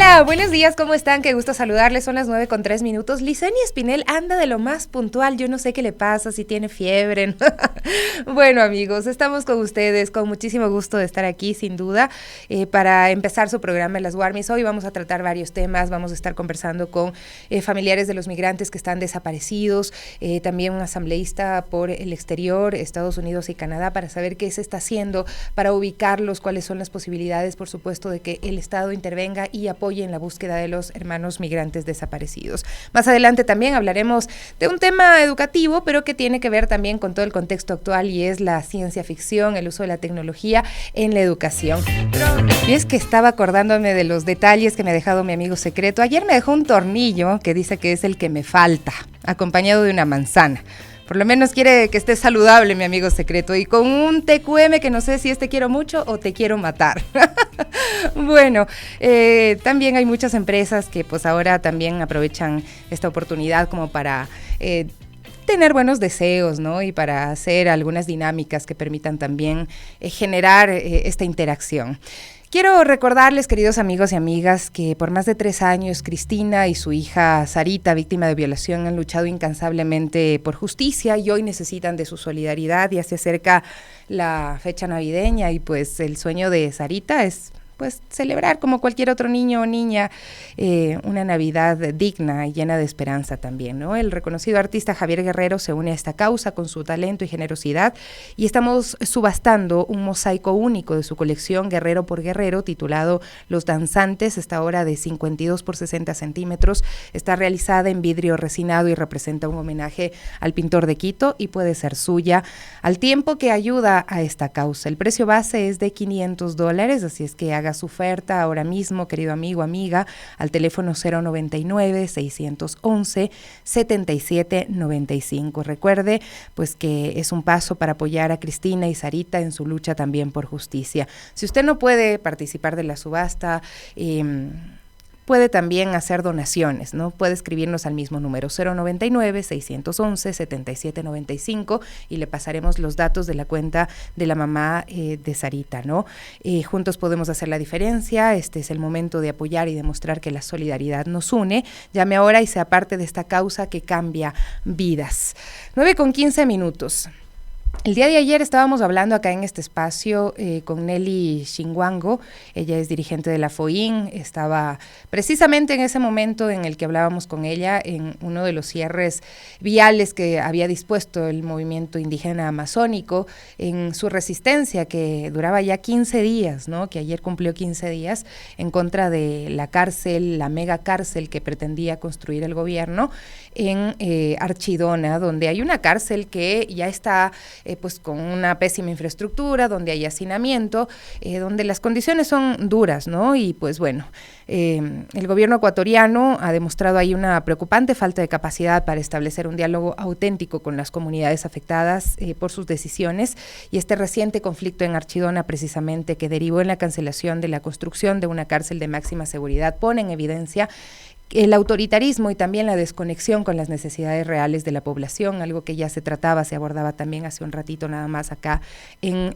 Hola, buenos días, ¿cómo están? Qué gusto saludarles, son las 9:03. Licenia Espinel anda de lo más puntual, yo no sé qué le pasa, si tiene fiebre. Bueno, amigos, estamos con ustedes, con muchísimo gusto de estar aquí, sin duda, para empezar su programa en las Warmis. Hoy vamos a tratar varios temas, vamos a estar conversando con familiares de los migrantes que están desaparecidos, también un asambleísta por el exterior, Estados Unidos y Canadá, para saber qué se está haciendo para ubicarlos, cuáles son las posibilidades, por supuesto, de que el Estado intervenga y apoye en la búsqueda de los hermanos migrantes desaparecidos. Más adelante también hablaremos de un tema educativo, pero que tiene que ver también con todo el contexto actual, y es la ciencia ficción, el uso de la tecnología en la educación. Pero y es que estaba acordándome de los detalles que me ha dejado mi amigo secreto. Ayer me dejó un tornillo que dice que es el que me falta, acompañado de una manzana. Por lo menos quiere que esté saludable, mi amigo secreto, y con un TQM que no sé si es te quiero mucho o te quiero matar. Bueno, también hay muchas empresas que pues ahora también aprovechan esta oportunidad como para tener buenos deseos, ¿no? Y para hacer algunas dinámicas que permitan también generar esta interacción. Quiero recordarles, queridos amigos y amigas, que por más de 3 años Cristina y su hija Sarita, víctima de violación, han luchado incansablemente por justicia y hoy necesitan de su solidaridad. Ya se acerca la fecha navideña y pues el sueño de Sarita es pues celebrar como cualquier otro niño o niña una Navidad digna y llena de esperanza también, ¿no? El reconocido artista Javier Guerrero se une a esta causa con su talento y generosidad y estamos subastando un mosaico único de su colección Guerrero por Guerrero titulado Los Danzantes. Esta obra de 52 por 60 centímetros está realizada en vidrio resinado y representa un homenaje al pintor de Quito y puede ser suya al tiempo que ayuda a esta causa. El precio base es de $500, así es que haga su oferta ahora mismo, querido amigo, amiga, al teléfono 099-611-7795. Recuerde, pues que es un paso para apoyar a Cristina y Sarita en su lucha también por justicia. Si usted no puede participar de la subasta, puede también hacer donaciones, ¿no? Puede escribirnos al mismo número 099-611-7795 y le pasaremos los datos de la cuenta de la mamá de Sarita, ¿no? Juntos podemos hacer la diferencia. Este es el momento de apoyar y demostrar que la solidaridad nos une. Llame ahora y sea parte de esta causa que cambia vidas. 9:15. El día de ayer estábamos hablando acá en este espacio con Nelly Xinguango. Ella es dirigente de la FOIN, estaba precisamente en ese momento en el que hablábamos con ella en uno de los cierres viales que había dispuesto el movimiento indígena amazónico en su resistencia que duraba ya 15 días, ¿no? Que ayer cumplió 15 días en contra de la cárcel, la mega cárcel que pretendía construir el gobierno en Archidona, donde hay una cárcel que ya está pues con una pésima infraestructura, donde hay hacinamiento, donde las condiciones son duras, ¿no? Y pues bueno, el gobierno ecuatoriano ha demostrado ahí una preocupante falta de capacidad para establecer un diálogo auténtico con las comunidades afectadas por sus decisiones, y este reciente conflicto en Archidona precisamente que derivó en la cancelación de la construcción de una cárcel de máxima seguridad pone en evidencia el autoritarismo y también la desconexión con las necesidades reales de la población, algo que ya se abordaba también hace un ratito nada más acá en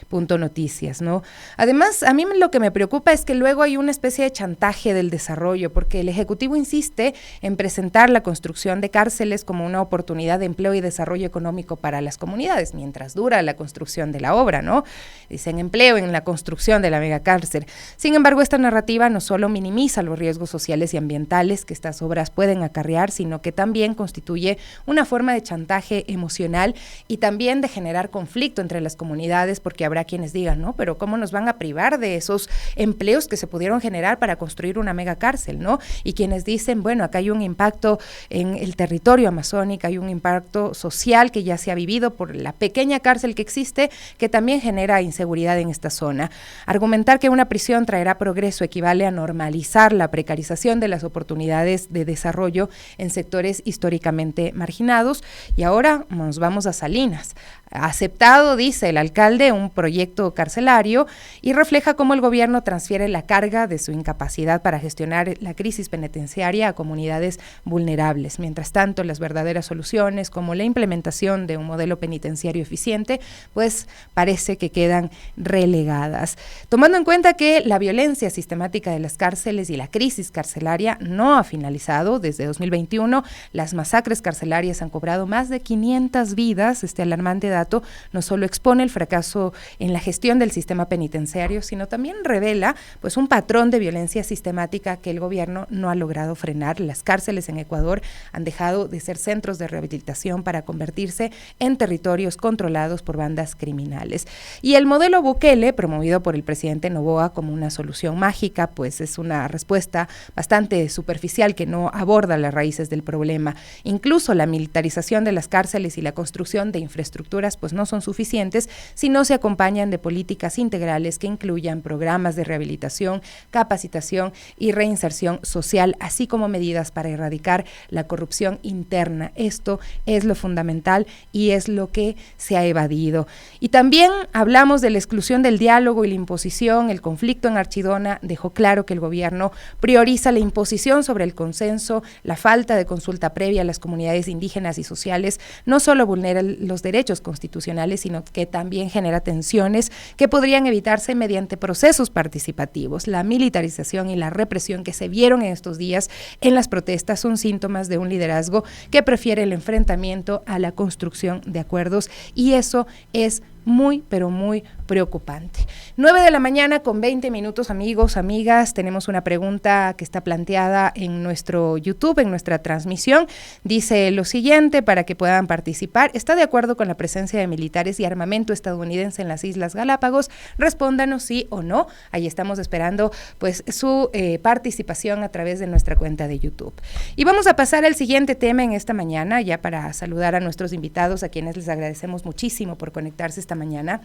Punto Noticias, ¿no? Además, a mí lo que me preocupa es que luego hay una especie de chantaje del desarrollo, porque el Ejecutivo insiste en presentar la construcción de cárceles como una oportunidad de empleo y desarrollo económico para las comunidades, mientras dura la construcción de la obra, ¿no? Dicen empleo en la construcción de la megacárcel. Sin embargo, esta narrativa no solo minimiza los riesgos sociales y ambientales que estas obras pueden acarrear, sino que también constituye una forma de chantaje emocional y también de generar conflicto entre las comunidades, porque habrá quienes digan, ¿no? Pero ¿cómo nos van a privar de esos empleos que se pudieron generar para construir una mega cárcel, ¿no? Y quienes dicen, bueno, acá hay un impacto en el territorio amazónico, hay un impacto social que ya se ha vivido por la pequeña cárcel que existe, que también genera inseguridad en esta zona. Argumentar que una prisión traerá progreso equivale a normalizar la precarización de las oportunidades de desarrollo en sectores históricamente marginados. Y ahora nos vamos a Salinas. aceptado, dice el alcalde, un proyecto carcelario y refleja cómo el gobierno transfiere la carga de su incapacidad para gestionar la crisis penitenciaria a comunidades vulnerables. Mientras tanto, las verdaderas soluciones, como la implementación de un modelo penitenciario eficiente, pues parece que quedan relegadas. Tomando en cuenta que la violencia sistemática de las cárceles y la crisis carcelaria no ha finalizado desde 2021, las masacres carcelarias han cobrado más de 500 vidas. Este alarmante dato no solo expone el fracaso en la gestión del sistema penitenciario, sino también revela pues un patrón de violencia sistemática que el gobierno no ha logrado frenar. Las cárceles en Ecuador han dejado de ser centros de rehabilitación para convertirse en territorios controlados por bandas criminales. Y el modelo Bukele, promovido por el presidente Noboa como una solución mágica, pues es una respuesta bastante superficial que no aborda las raíces del problema. Incluso la militarización de las cárceles y la construcción de infraestructuras pues no son suficientes si no se acompañan de políticas integrales que incluyan programas de rehabilitación, capacitación y reinserción social, así como medidas para erradicar la corrupción interna. Esto es lo fundamental y es lo que se ha evadido. Y también hablamos de la exclusión del diálogo y la imposición. El conflicto en Archidona dejó claro que el gobierno prioriza la imposición sobre el consenso. La falta de consulta previa a las comunidades indígenas y sociales no solo vulnera los derechos constitucionales, sino que también genera tensiones que podrían evitarse mediante procesos participativos. La militarización y la represión que se vieron en estos días en las protestas son síntomas de un liderazgo que prefiere el enfrentamiento a la construcción de acuerdos, y eso es muy, pero muy preocupante. 9:20 a.m, amigos, amigas. Tenemos una pregunta que está planteada en nuestro YouTube, en nuestra transmisión. Dice lo siguiente para que puedan participar: ¿está de acuerdo con la presencia de militares y armamento estadounidense en las Islas Galápagos? Respóndanos sí o no. Ahí estamos esperando pues su participación a través de nuestra cuenta de YouTube. Y vamos a pasar al siguiente tema en esta mañana, ya para saludar a nuestros invitados, a quienes les agradecemos muchísimo por conectarse esta mañana.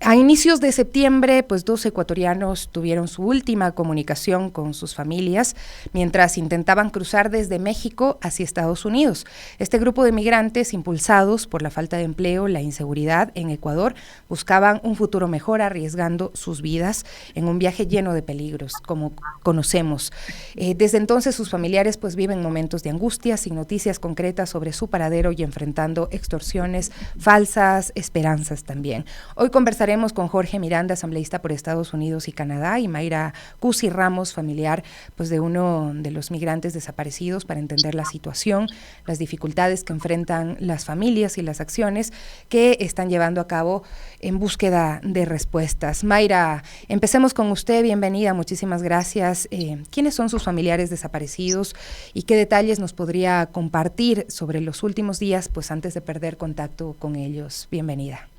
A inicios de septiembre, pues 2 ecuatorianos tuvieron su última comunicación con sus familias mientras intentaban cruzar desde México hacia Estados Unidos. Este grupo de migrantes, impulsados por la falta de empleo, la inseguridad en Ecuador, buscaban un futuro mejor arriesgando sus vidas en un viaje lleno de peligros, como conocemos. Desde entonces sus familiares pues viven momentos de angustia, sin noticias concretas sobre su paradero y enfrentando extorsiones, falsas esperanzas también. Hoy conversaremos con Jorge Miranda, asambleísta por Estados Unidos y Canadá, y Mayra Cusi Ramos, familiar pues de uno de los migrantes desaparecidos, para entender la situación, las dificultades que enfrentan las familias y las acciones que están llevando a cabo en búsqueda de respuestas. Mayra, empecemos con usted. Bienvenida, muchísimas gracias. ¿Quiénes son sus familiares desaparecidos y qué detalles nos podría compartir sobre los últimos días, pues antes de perder contacto con ellos? Bienvenida.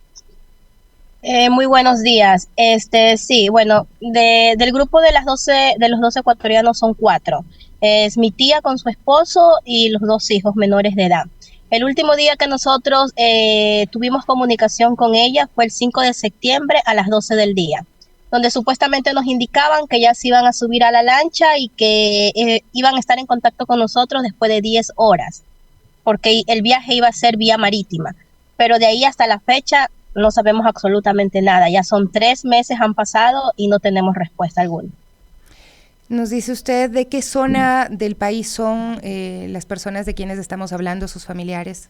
Muy buenos días. Sí, bueno, del grupo de los 12 ecuatorianos son 4. Es mi tía con su esposo y los 2 hijos menores de edad. El último día que nosotros tuvimos comunicación con ella fue el 5 de septiembre a las 12 del día, donde supuestamente nos indicaban que ya se iban a subir a la lancha y que iban a estar en contacto con nosotros después de 10 horas, porque el viaje iba a ser vía marítima. Pero de ahí hasta la fecha no sabemos absolutamente nada. Ya son 3 meses han pasado y no tenemos respuesta alguna. Nos dice usted de qué zona del país son las personas de quienes estamos hablando, sus familiares.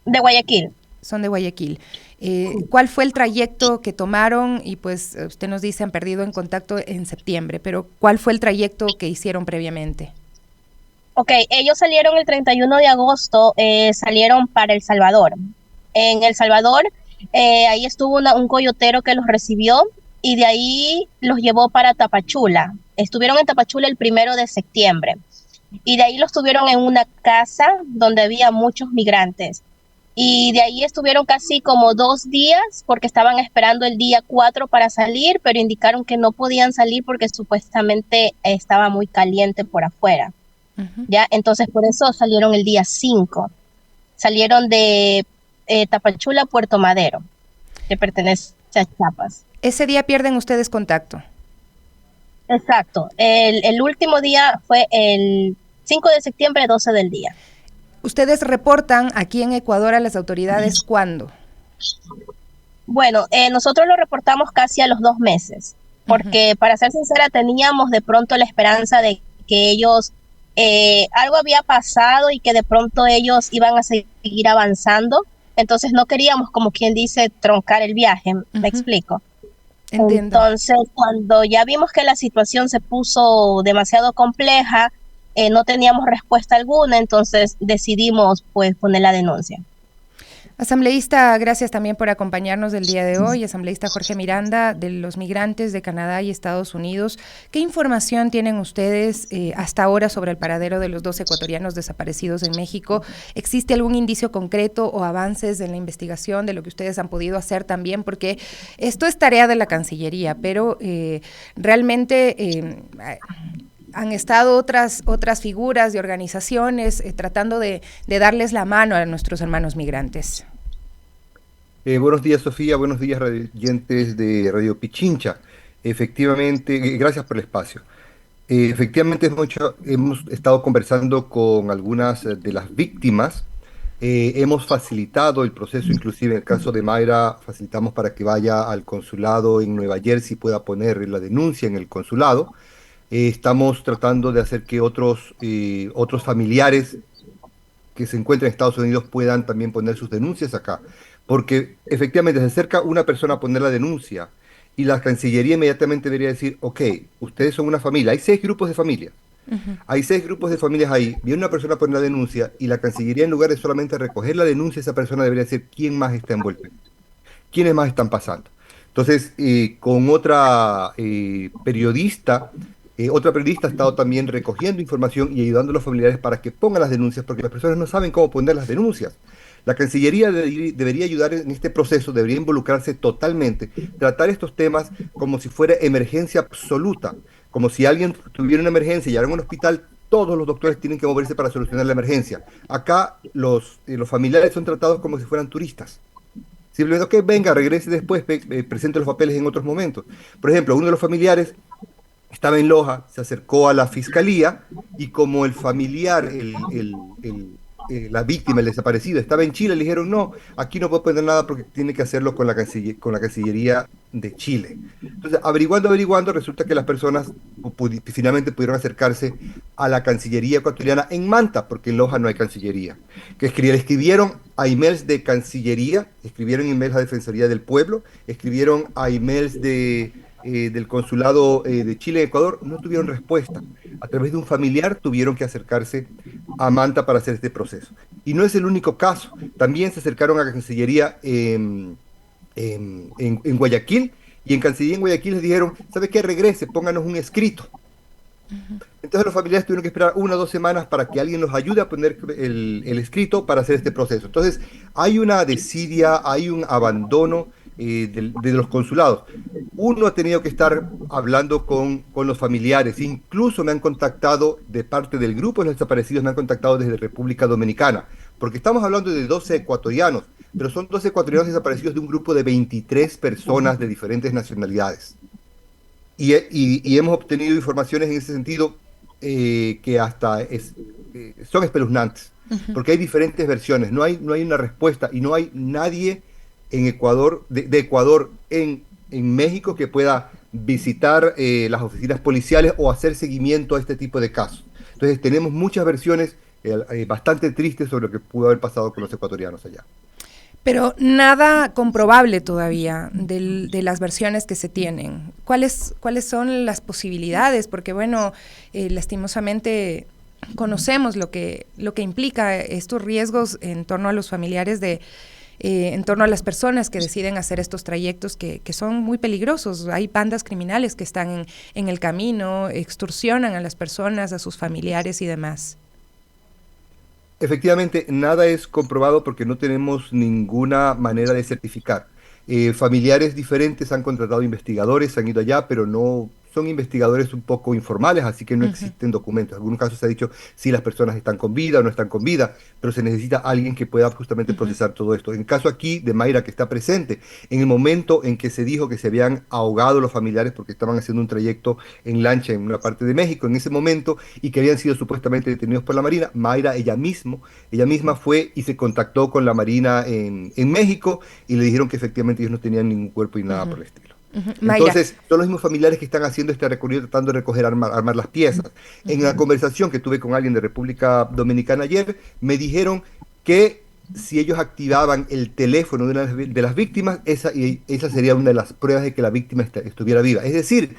De Guayaquil. Son de Guayaquil. ¿Cuál fue el trayecto que tomaron? Y pues usted nos dice han perdido en contacto en septiembre, pero ¿cuál fue el trayecto que hicieron previamente? Ok, ellos salieron el 31 de agosto, salieron para El Salvador. En El Salvador, ahí estuvo un coyotero que los recibió y de ahí los llevó para Tapachula. Estuvieron en Tapachula el 1 de septiembre y de ahí los tuvieron en una casa donde había muchos migrantes. Y de ahí estuvieron casi como 2 días porque estaban esperando el día 4 para salir, pero indicaron que no podían salir porque supuestamente estaba muy caliente por afuera. ¿Ya? Entonces por eso salieron el día 5. Salieron de Tapachula, Puerto Madero, que pertenece a Chiapas. Ese día pierden ustedes contacto. Exacto. El último día fue el 5 de septiembre, 12 del día. ¿Ustedes reportan aquí en Ecuador a las autoridades cuándo? Bueno, nosotros lo reportamos casi a los 2 meses, Ujú. porque para ser sincera teníamos de pronto la esperanza de que ellos, algo había pasado y que de pronto ellos iban a seguir avanzando, entonces no queríamos, como quien dice, troncar el viaje, ¿me Ujú. explico? Entiendo. Entonces, cuando ya vimos que la situación se puso demasiado compleja, no teníamos respuesta alguna, entonces decidimos pues poner la denuncia. Asambleísta, gracias también por acompañarnos del día de hoy. Asambleísta Jorge Miranda, de los migrantes de Canadá y Estados Unidos. ¿Qué información tienen ustedes hasta ahora sobre el paradero de los 2 ecuatorianos desaparecidos en México? ¿Existe algún indicio concreto o avances en la investigación de lo que ustedes han podido hacer también? Porque esto es tarea de la Cancillería, pero realmente han estado otras figuras de organizaciones tratando de darles la mano a nuestros hermanos migrantes. Buenos días, Sofía. Buenos días, oyentes de Radio Pichincha. Efectivamente, gracias por el espacio. Efectivamente, hemos estado conversando con algunas de las víctimas. Hemos facilitado el proceso, inclusive en el caso de Mayra, facilitamos para que vaya al consulado en Nueva Jersey y pueda poner la denuncia en el consulado. Estamos tratando de hacer que otros familiares que se encuentran en Estados Unidos puedan también poner sus denuncias acá. Porque efectivamente se acerca una persona a poner la denuncia y la Cancillería inmediatamente debería decir, ok, ustedes son una familia, hay 6 grupos de familias. Ujú. Hay 6 grupos de familias ahí, viene una persona a poner la denuncia y la Cancillería en lugar de solamente recoger la denuncia, esa persona debería decir quién más está envuelto, quiénes más están pasando. Entonces, con otra periodista ha estado también recogiendo información y ayudando a los familiares para que pongan las denuncias, porque las personas no saben cómo poner las denuncias. La Cancillería debería ayudar en este proceso, debería involucrarse totalmente, tratar estos temas como si fuera emergencia absoluta, como si alguien tuviera una emergencia y llegara a un hospital, todos los doctores tienen que moverse para solucionar la emergencia. Acá los familiares son tratados como si fueran turistas. Simplemente, ok, venga, regrese después, presente los papeles en otros momentos. Por ejemplo, uno de los familiares estaba en Loja, se acercó a la fiscalía y como el familiar, la víctima, el desaparecido, estaba en Chile, le dijeron, no, aquí no puede poner nada porque tiene que hacerlo con con la Cancillería de Chile. Entonces, averiguando, resulta que las personas finalmente pudieron acercarse a la Cancillería ecuatoriana en Manta, porque en Loja no hay Cancillería. Escribieron a emails de Cancillería, escribieron emails a Defensoría del Pueblo, escribieron a emails del Consulado de Chile en Ecuador, no tuvieron respuesta. A través de un familiar tuvieron que acercarse a Manta para hacer este proceso. Y no es el único caso. También se acercaron a la Cancillería en Guayaquil y en Cancillería en Guayaquil les dijeron, ¿sabe qué? Regrese, pónganos un escrito. Entonces los familiares tuvieron que esperar 1 o 2 semanas para que alguien los ayude a poner el escrito para hacer este proceso. Entonces hay una desidia, hay un abandono de los consulados. Uno ha tenido que estar hablando con los familiares, incluso me han contactado de parte del grupo de los desaparecidos, me han contactado desde República Dominicana, porque estamos hablando de 12 ecuatorianos, pero son 12 ecuatorianos desaparecidos de un grupo de 23 personas de diferentes nacionalidades. Y hemos obtenido informaciones en ese sentido que son espeluznantes, Ujú. porque hay diferentes versiones, no hay una respuesta y no hay nadie en Ecuador, de Ecuador en México que pueda visitar las oficinas policiales o hacer seguimiento a este tipo de casos. Entonces tenemos muchas versiones bastante tristes sobre lo que pudo haber pasado con los ecuatorianos allá. Pero nada comprobable todavía de las versiones que se tienen. ¿Cuáles son las posibilidades? Porque bueno, lastimosamente conocemos lo que implica estos riesgos en torno a los familiares en torno a las personas que deciden hacer estos trayectos que son muy peligrosos. Hay bandas criminales que están en el camino, extorsionan a las personas, a sus familiares y demás. Efectivamente, nada es comprobado porque no tenemos ninguna manera de certificar. Familiares diferentes han contratado investigadores, han ido allá, pero no son investigadores un poco informales, así que no existen documentos. En algunos casos se ha dicho si las personas están con vida o no están con vida, pero se necesita alguien que pueda justamente procesar todo esto. En el caso aquí de Mayra, que está presente, en el momento en que se dijo que se habían ahogado los familiares porque estaban haciendo un trayecto en lancha en una parte de México, en ese momento, y que habían sido supuestamente detenidos por la Marina, Mayra, ella misma fue y se contactó con la Marina en México y le dijeron que efectivamente ellos no tenían ningún cuerpo y nada por el estilo. Entonces, son los mismos familiares que están haciendo este recorrido tratando de recoger, armar las piezas. En la conversación que tuve con alguien de República Dominicana ayer, me dijeron que si ellos activaban el teléfono de una de las víctimas, esa sería una de las pruebas de que la víctima estuviera viva. Es decir,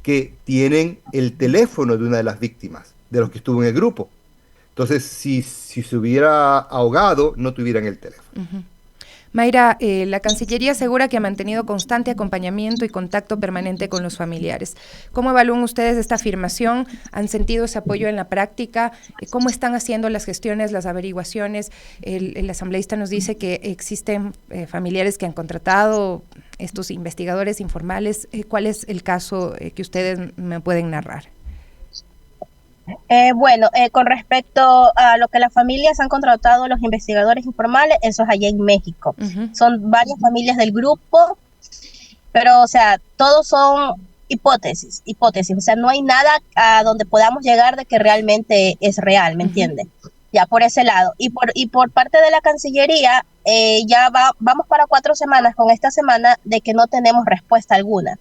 que tienen el teléfono de una de las víctimas, de los que estuvo en el grupo. Entonces, si se hubiera ahogado, no tuvieran el teléfono. Mayra, la Cancillería asegura que ha mantenido constante acompañamiento y contacto permanente con los familiares. ¿Cómo evalúan ustedes esta afirmación? ¿Han sentido ese apoyo en la práctica? ¿Cómo están haciendo las gestiones, las averiguaciones? El asambleísta nos dice que existen familiares que han contratado estos investigadores informales. ¿Cuál es el caso que ustedes me pueden narrar? Con respecto a lo que las familias han contratado los investigadores informales, eso es allá en México. Son varias familias del grupo, pero, o sea, todos son hipótesis. O sea, no hay nada a donde podamos llegar de que realmente es real, ¿me entiende? Ya por ese lado. Y por parte de la Cancillería, vamos para 4 semanas con esta semana de que no tenemos respuesta alguna.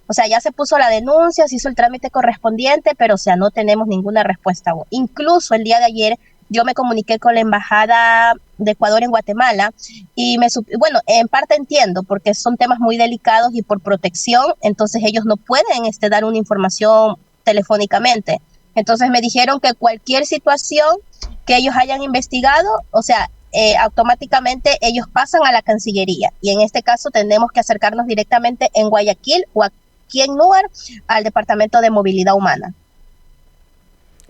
O sea, ya se puso la denuncia, se hizo el trámite correspondiente, pero, o sea, no tenemos ninguna respuesta aún. Incluso el día de ayer yo me comuniqué con la Embajada de Ecuador en Guatemala y en parte entiendo, porque son temas muy delicados y por protección, entonces ellos no pueden dar una información telefónicamente. Entonces me dijeron que cualquier situación que ellos hayan investigado, o sea, automáticamente ellos pasan a la Cancillería, y en este caso tenemos que acercarnos directamente en Guayaquil o aquí en Núar al Departamento de Movilidad Humana.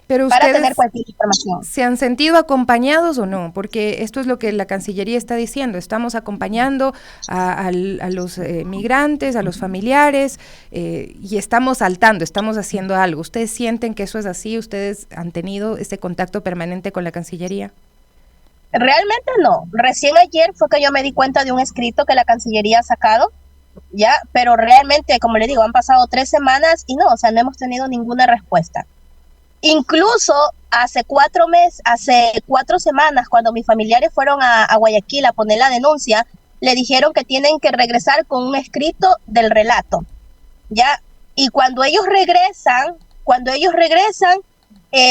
Pero para tener cualquier información. ¿Se han sentido acompañados o no? Porque esto es lo que la Cancillería está diciendo. Estamos acompañando a los migrantes, a los familiares, y estamos saltando, estamos haciendo algo. ¿Ustedes sienten que eso es así? ¿Ustedes han tenido este contacto permanente con la Cancillería? Realmente no. Recién ayer fue que yo me di cuenta de un escrito que la Cancillería ha sacado, ya, pero realmente, como le digo, han pasado 3 semanas y no, o sea, no hemos tenido ninguna respuesta. Incluso hace 4 semanas, cuando mis familiares fueron a Guayaquil a poner la denuncia, le dijeron que tienen que regresar con un escrito del relato, ya, y cuando ellos regresan,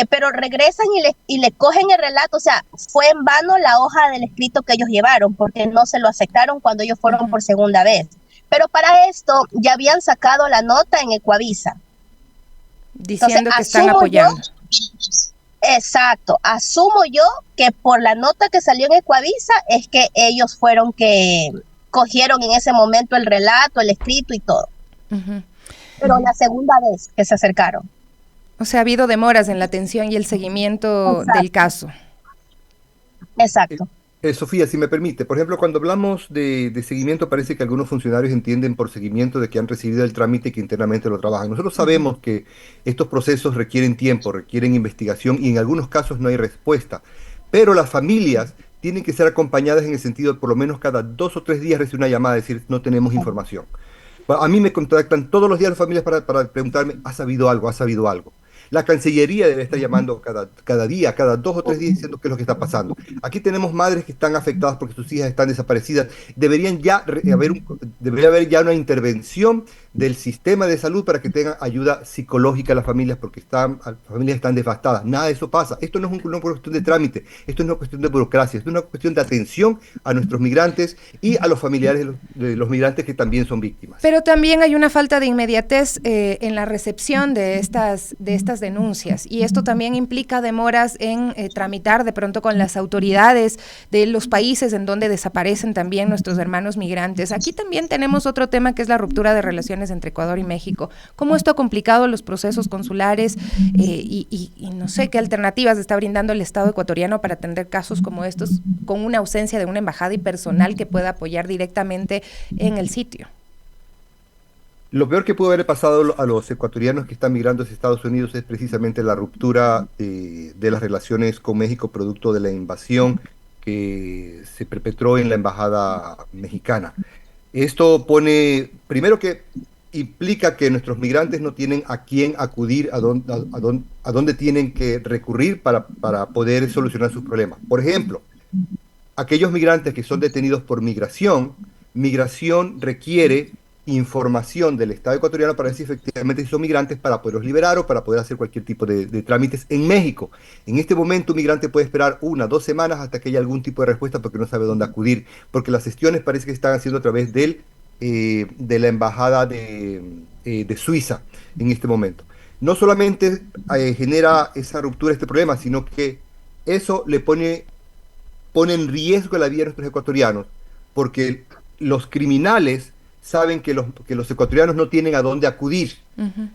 pero regresan y le cogen el relato, o sea, fue en vano la hoja del escrito que ellos llevaron, porque no se lo aceptaron cuando ellos fueron por segunda vez. Pero para esto ya habían sacado la nota en Ecuavisa. Diciendo entonces, que están apoyando. Exacto, asumo yo que por la nota que salió en Ecuavisa es que ellos fueron que cogieron en ese momento el relato, el escrito y todo. Pero la segunda vez que se acercaron. O sea, ha habido demoras en la atención y el seguimiento del caso. Exacto. Sofía, si me permite, por ejemplo, cuando hablamos de seguimiento, parece que algunos funcionarios entienden por seguimiento de que han recibido el trámite y que internamente lo trabajan. Nosotros sabemos que estos procesos requieren tiempo, requieren investigación y en algunos casos no hay respuesta, pero las familias tienen que ser acompañadas en el sentido de por lo menos cada 2 o 3 días recibir una llamada, decir, no tenemos información. A mí me contactan todos los días las familias para preguntarme, ¿has sabido algo? ¿Has sabido algo? La Cancillería debe estar llamando cada día, cada 2 o 3 días diciendo qué es lo que está pasando. Aquí tenemos madres que están afectadas porque sus hijas están desaparecidas. Debería haber ya una intervención del sistema de salud para que tengan ayuda psicológica a las familias porque las familias están devastadas. Nada de eso pasa. Esto no es una cuestión de trámite, esto no es una cuestión de burocracia, esto es una cuestión de atención a nuestros migrantes y a los familiares de los migrantes que también son víctimas. Pero también hay una falta de inmediatez en la recepción de estas denuncias, y esto también implica demoras en tramitar de pronto con las autoridades de los países en donde desaparecen también nuestros hermanos migrantes. Aquí también tenemos otro tema que es la ruptura de relaciones entre Ecuador y México. ¿Cómo esto ha complicado los procesos consulares y no sé qué alternativas está brindando el Estado ecuatoriano para atender casos como estos con una ausencia de una embajada y personal que pueda apoyar directamente en el sitio? Lo peor que pudo haber pasado a los ecuatorianos que están migrando hacia Estados Unidos es precisamente la ruptura de las relaciones con México producto de la invasión que se perpetró en la embajada mexicana. Esto pone, primero que implica que nuestros migrantes no tienen a quién acudir, a dónde tienen que recurrir para poder solucionar sus problemas. Por ejemplo, aquellos migrantes que son detenidos por migración requiere información del Estado ecuatoriano para ver si efectivamente son migrantes para poderlos liberar o para poder hacer cualquier tipo de trámites en México. En este momento un migrante puede esperar 1 o 2 semanas hasta que haya algún tipo de respuesta porque no sabe dónde acudir, porque las gestiones parece que están haciendo a través de la embajada de Suiza en este momento. No solamente genera esa ruptura, este problema, sino que eso le pone en riesgo la vida de nuestros ecuatorianos, porque los criminales saben que los ecuatorianos no tienen a dónde acudir.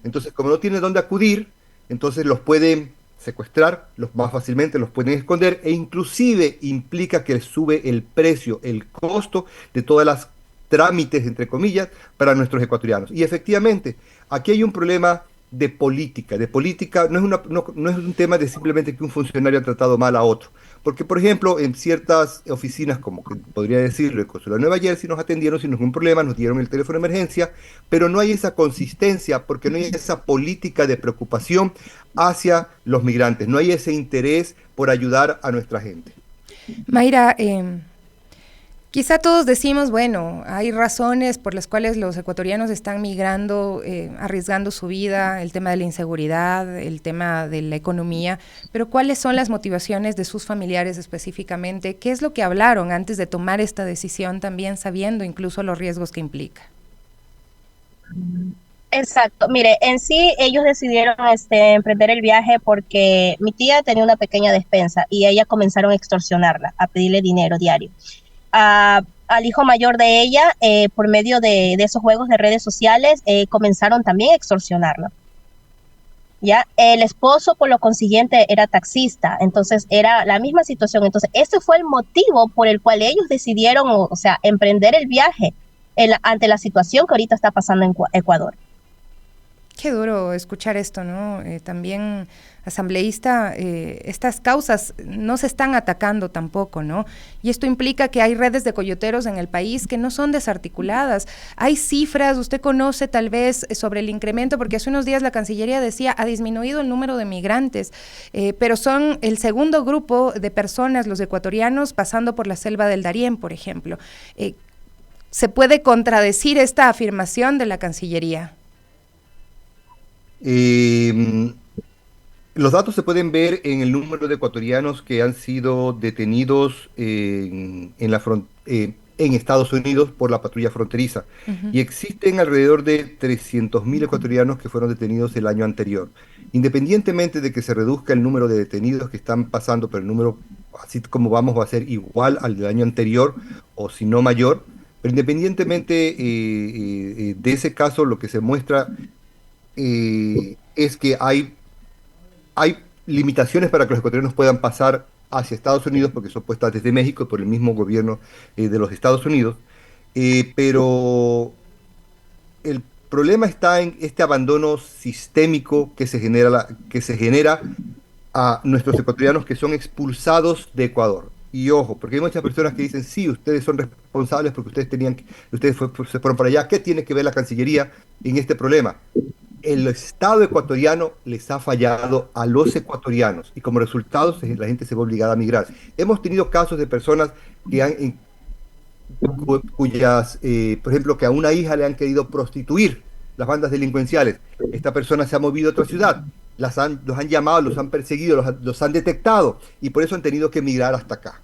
Entonces, como no tienen a dónde acudir, entonces los pueden secuestrar, más fácilmente los pueden esconder, e inclusive implica que sube el precio, el costo de todas las trámites, entre comillas, para nuestros ecuatorianos. Y efectivamente, aquí hay un problema de política. No es un tema de simplemente que un funcionario ha tratado mal a otro. Porque, por ejemplo, en ciertas oficinas, como que podría decirlo, el Consulado de Nueva Jersey, nos atendieron sin ningún problema, nos dieron el teléfono de emergencia, pero no hay esa consistencia, porque no hay esa política de preocupación hacia los migrantes, no hay ese interés por ayudar a nuestra gente. Mayra, quizá todos decimos, bueno, hay razones por las cuales los ecuatorianos están migrando, arriesgando su vida, el tema de la inseguridad, el tema de la economía, pero ¿cuáles son las motivaciones de sus familiares específicamente? ¿Qué es lo que hablaron antes de tomar esta decisión, también sabiendo incluso los riesgos que implica? Exacto, mire, en sí ellos decidieron emprender el viaje porque mi tía tenía una pequeña despensa y ella comenzaron a extorsionarla, a pedirle dinero diario. Al hijo mayor de ella, por medio de esos juegos de redes sociales, comenzaron también a extorsionarlo. ¿Ya? El esposo, por lo consiguiente, era taxista, entonces era la misma situación. Entonces, ese fue el motivo por el cual ellos decidieron, o sea, emprender el viaje ante la situación que ahorita está pasando en Ecuador. Qué duro escuchar esto, ¿no? También, asambleísta, estas causas no se están atacando tampoco, ¿no? Y esto implica que hay redes de coyoteros en el país que no son desarticuladas. Hay cifras, usted conoce tal vez sobre el incremento, porque hace unos días la Cancillería decía, ha disminuido el número de migrantes, pero son el segundo grupo de personas, los ecuatorianos, pasando por la selva del Darién, por ejemplo. ¿Se puede contradecir esta afirmación de la Cancillería? Los datos se pueden ver en el número de ecuatorianos que han sido detenidos en Estados Unidos por la patrulla fronteriza. Y existen alrededor de 300.000 ecuatorianos que fueron detenidos el año anterior. Independientemente de que se reduzca el número de detenidos que están pasando, pero el número, así como vamos, va a ser igual al del año anterior, o si no mayor. Pero independientemente de ese caso, lo que se muestra es que hay limitaciones para que los ecuatorianos puedan pasar hacia Estados Unidos, porque son puestas desde México por el mismo gobierno de los Estados Unidos, pero el problema está en este abandono sistémico que se genera a nuestros ecuatorianos que son expulsados de Ecuador. Y ojo, porque hay muchas personas que dicen, sí, ustedes son responsables porque ustedes se fueron para allá. ¿Qué tiene que ver la Cancillería en este problema? El Estado ecuatoriano les ha fallado a los ecuatorianos y como resultado la gente se ve obligada a migrar. Hemos tenido casos de personas que cuyas, por ejemplo, que a una hija le han querido prostituir las bandas delincuenciales. Esta persona se ha movido a otra ciudad, los han llamado, los han perseguido, los han detectado y por eso han tenido que migrar hasta acá.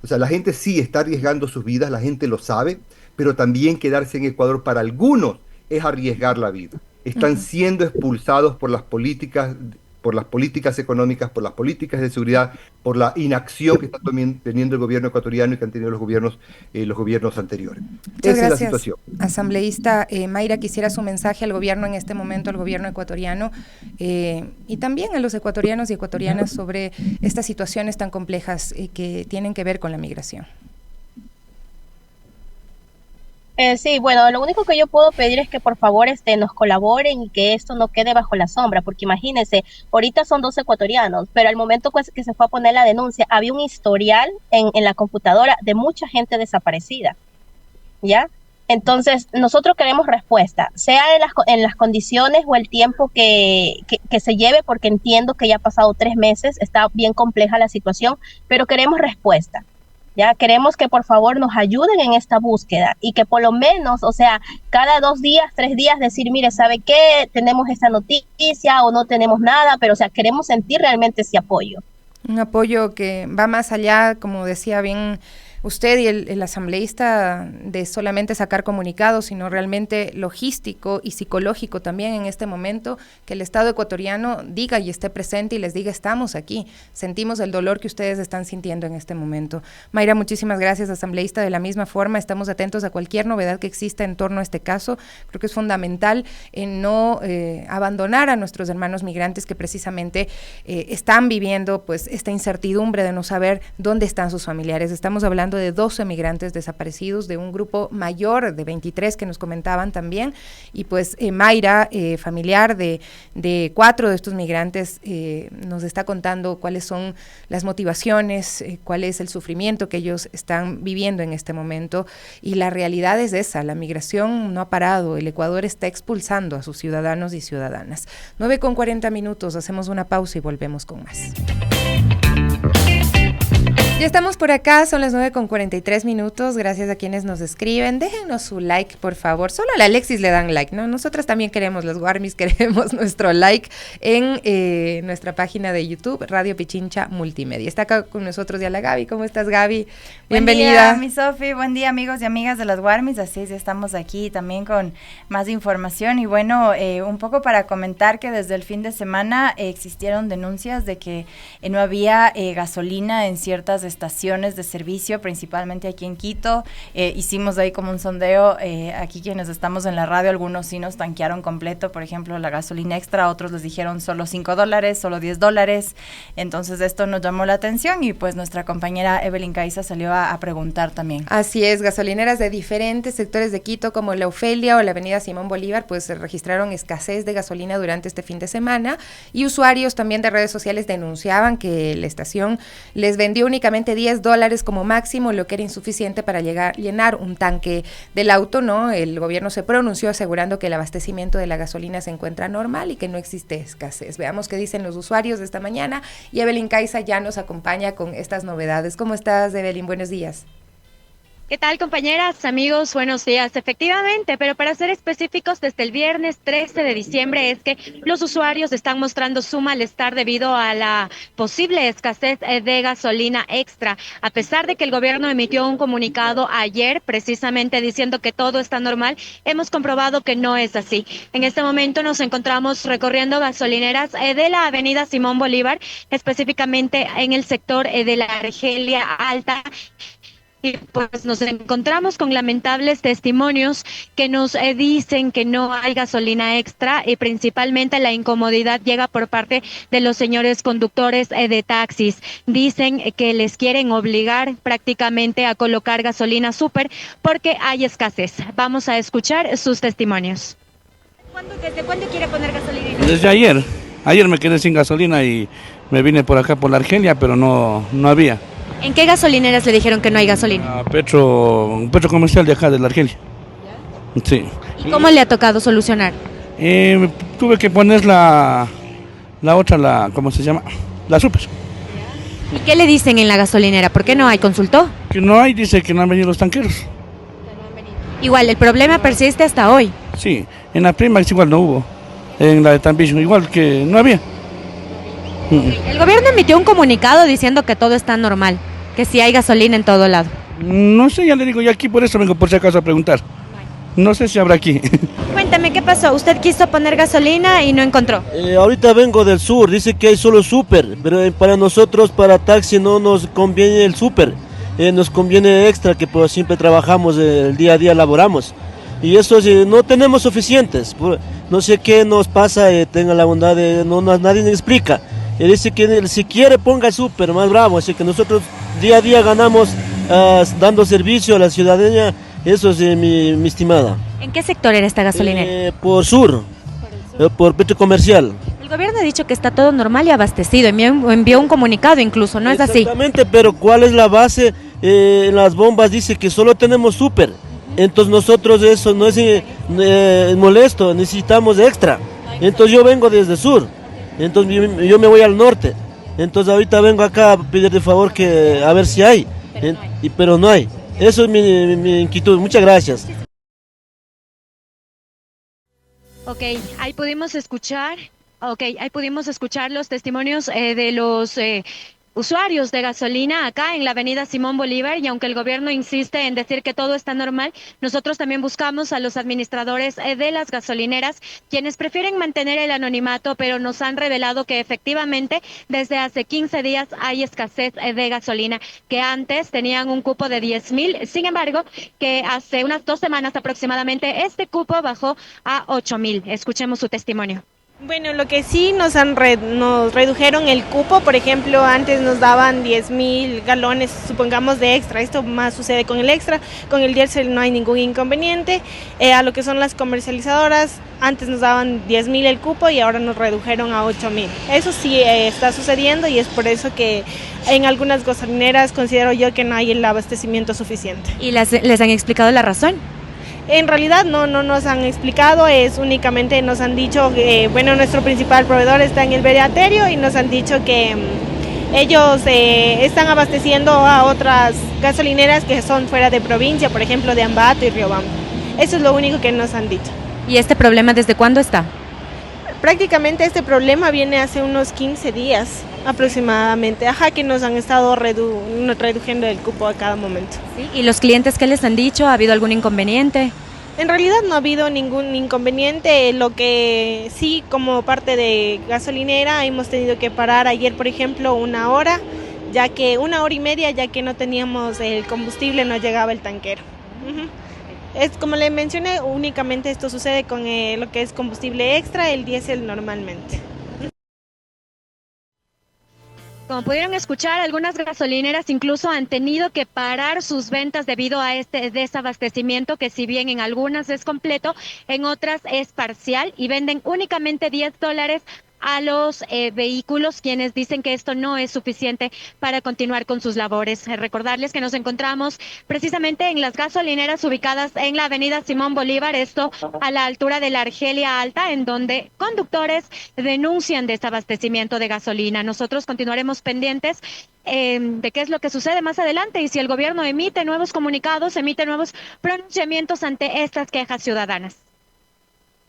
O sea, la gente sí está arriesgando sus vidas, la gente lo sabe, pero también quedarse en Ecuador para algunos es arriesgar la vida. Están siendo expulsados por las políticas económicas, por las políticas de seguridad, por la inacción que está teniendo el gobierno ecuatoriano y que han tenido los gobiernos anteriores. Muchas Esa gracias, es la situación. Asambleísta. Mayra, quisiera su mensaje al gobierno en este momento, al gobierno ecuatoriano, y también a los ecuatorianos y ecuatorianas sobre estas situaciones tan complejas que tienen que ver con la migración. Sí, bueno, lo único que yo puedo pedir es que por favor nos colaboren y que esto no quede bajo la sombra, porque imagínense, ahorita son 2 ecuatorianos, pero al momento pues, que se fue a poner la denuncia, había un historial en la computadora de mucha gente desaparecida, ¿ya? Entonces, nosotros queremos respuesta, sea en las condiciones o el tiempo que se lleve, porque entiendo que ya ha pasado 3 meses, está bien compleja la situación, pero queremos respuesta. Ya queremos que por favor nos ayuden en esta búsqueda y que por lo menos, o sea, cada 2 días, 3 días decir, mire, ¿sabe qué? Tenemos esta noticia o no tenemos nada, pero o sea, queremos sentir realmente ese apoyo. Un apoyo que va más allá, como decía bien usted y el asambleísta, de solamente sacar comunicados, sino realmente logístico y psicológico también en este momento, que el Estado ecuatoriano diga y esté presente y les diga, estamos aquí, sentimos el dolor que ustedes están sintiendo en este momento. Mayra, muchísimas gracias, asambleísta. De la misma forma, estamos atentos a cualquier novedad que exista en torno a este caso. Creo que es fundamental no abandonar a nuestros hermanos migrantes que precisamente están viviendo pues esta incertidumbre de no saber dónde están sus familiares. Estamos hablando de 12 migrantes desaparecidos, de un grupo mayor de 23 que nos comentaban también, y pues Mayra, familiar de 4 de estos migrantes, nos está contando cuáles son las motivaciones, cuál es el sufrimiento que ellos están viviendo en este momento, y la realidad es esa, la migración no ha parado, el Ecuador está expulsando a sus ciudadanos y ciudadanas. 9:40, hacemos una pausa y volvemos con más. Ya estamos por acá, son las 9:43, gracias a quienes nos escriben, déjennos su like por favor, solo a la Alexis le dan like, ¿no? Nosotras también queremos, los Guarmis queremos nuestro like en nuestra página de YouTube, Radio Pichincha Multimedia. Está acá con nosotros ya la Gaby. ¿Cómo estás, Gaby? Bienvenida. Buen día, mi Sofi, buen día amigos y amigas de las Guarmis, así es, estamos aquí también con más información y bueno, un poco para comentar que desde el fin de semana existieron denuncias de que no había gasolina en ciertas estaciones de servicio, principalmente aquí en Quito. Hicimos ahí como un sondeo, aquí quienes estamos en la radio, algunos sí nos tanquearon completo, por ejemplo la gasolina extra, otros les dijeron solo $5, solo $10, entonces esto nos llamó la atención y pues nuestra compañera Evelyn Caiza salió a preguntar también. Así es, gasolineras de diferentes sectores de Quito como la Ofelia o la avenida Simón Bolívar pues se registraron escasez de gasolina durante este fin de semana y usuarios también de redes sociales denunciaban que la estación les vendió únicamente $10 como máximo, lo que era insuficiente para llenar un tanque del auto, ¿no? El gobierno se pronunció asegurando que el abastecimiento de la gasolina se encuentra normal y que no existe escasez. Veamos qué dicen los usuarios de esta mañana y Evelyn Caiza ya nos acompaña con estas novedades. ¿Cómo estás, Evelyn? Buenos días. ¿Qué tal, compañeras, amigos? Buenos días. Efectivamente, pero para ser específicos, desde el viernes 13 de diciembre es que los usuarios están mostrando su malestar debido a la posible escasez de gasolina extra, a pesar de que el gobierno emitió un comunicado ayer precisamente diciendo que todo está normal. Hemos comprobado que no es así. En este momento nos encontramos recorriendo gasolineras de la avenida Simón Bolívar, específicamente en el sector de la Argelia Alta. Y pues nos encontramos con lamentables testimonios que nos dicen que no hay gasolina extra y principalmente la incomodidad llega por parte de los señores conductores de taxis. Dicen que les quieren obligar prácticamente a colocar gasolina súper porque hay escasez. Vamos a escuchar sus testimonios. ¿Desde cuándo quiere poner gasolina? Desde ayer. Ayer me quedé sin gasolina y me vine por acá por la Argelia, pero no había. ¿En qué gasolineras le dijeron que no hay gasolina? Petro comercial de acá, de la Argelia. Sí. ¿Y cómo le ha tocado solucionar? Tuve que poner la otra, ¿cómo se llama? La super. ¿Y qué le dicen en la gasolinera? ¿Por qué no hay? ¿Consultó? Que no hay, dice que no han venido los tanqueros. Igual, el problema persiste hasta hoy. Sí, en la Primax igual no hubo. En la de Tampico igual que no había. El gobierno emitió un comunicado diciendo que todo está normal, que sí hay gasolina en todo lado. No sé, ya le digo, yo aquí por eso vengo por si acaso a preguntar. No sé si habrá aquí. Cuéntame, ¿qué pasó? ¿Usted quiso poner gasolina y no encontró? Ahorita vengo del sur, dice que hay solo súper, pero para nosotros, para taxi, no nos conviene el súper. Nos conviene extra, que pues siempre trabajamos, el día a día laboramos. Y eso no tenemos suficientes. No sé qué nos pasa, tenga la bondad de... nadie nos explica. Dice que si quiere ponga el súper más bravo, así que nosotros día a día ganamos dando servicio a la ciudadanía Eso es mi estimada. ¿En qué sector era esta gasolinera? Por sur, por Petro Comercial. El gobierno ha dicho que está todo normal y abastecido, envió un comunicado incluso, ¿no es así? Exactamente, pero ¿cuál es la base? En las bombas dice que solo tenemos súper, entonces nosotros eso no es molesto, necesitamos extra. Entonces yo vengo desde sur, entonces yo me voy al norte, entonces ahorita vengo acá a pedir de favor que a ver si hay, pero no hay. Eso es mi inquietud. Muchas gracias. Ahí pudimos escuchar los testimonios de los usuarios de gasolina acá en la avenida Simón Bolívar, y aunque el gobierno insiste en decir que todo está normal, nosotros también buscamos a los administradores de las gasolineras, quienes prefieren mantener el anonimato, pero nos han revelado que efectivamente desde hace 15 días hay escasez de gasolina, que antes tenían un cupo de 10,000, sin embargo, que hace unas 2 semanas aproximadamente este cupo bajó a 8,000. Escuchemos su testimonio. Bueno, lo que sí nos redujeron el cupo. Por ejemplo, antes nos daban 10,000 galones, supongamos, de extra. Esto más sucede con el extra. Con el diésel no hay ningún inconveniente. A lo que son las comercializadoras, antes nos daban 10,000 el cupo y ahora nos redujeron a 8,000. Eso sí está sucediendo, y es por eso que en algunas gasolineras considero yo que no hay el abastecimiento suficiente. ¿Y les han explicado la razón? En realidad no nos han explicado, es únicamente nos han dicho que, bueno, nuestro principal proveedor está en el Beaterio, y nos han dicho que ellos están abasteciendo a otras gasolineras que son fuera de provincia, por ejemplo de Ambato y Riobamba. Eso es lo único que nos han dicho. ¿Y este problema desde cuándo está? Prácticamente este problema viene hace unos 15 días aproximadamente, que nos han estado reduciendo el cupo a cada momento. ¿Sí? ¿Y los clientes qué les han dicho? ¿Ha habido algún inconveniente? En realidad no ha habido ningún inconveniente, lo que sí, como parte de gasolinera hemos tenido que parar ayer, por ejemplo, 1 hora, 1 hora y media, ya que no teníamos el combustible, no llegaba el tanquero. Es como le mencioné, únicamente esto sucede con lo que es combustible extra, el diésel normalmente. Como pudieron escuchar, algunas gasolineras incluso han tenido que parar sus ventas debido a este desabastecimiento, que si bien en algunas es completo, en otras es parcial, y venden únicamente $10 a los vehículos, quienes dicen que esto no es suficiente para continuar con sus labores. Recordarles que nos encontramos precisamente en las gasolineras ubicadas en la avenida Simón Bolívar, esto a la altura de la Argelia Alta, en donde conductores denuncian desabastecimiento de gasolina. Nosotros continuaremos pendientes de qué es lo que sucede más adelante, y si el gobierno emite nuevos comunicados, emite nuevos pronunciamientos ante estas quejas ciudadanas.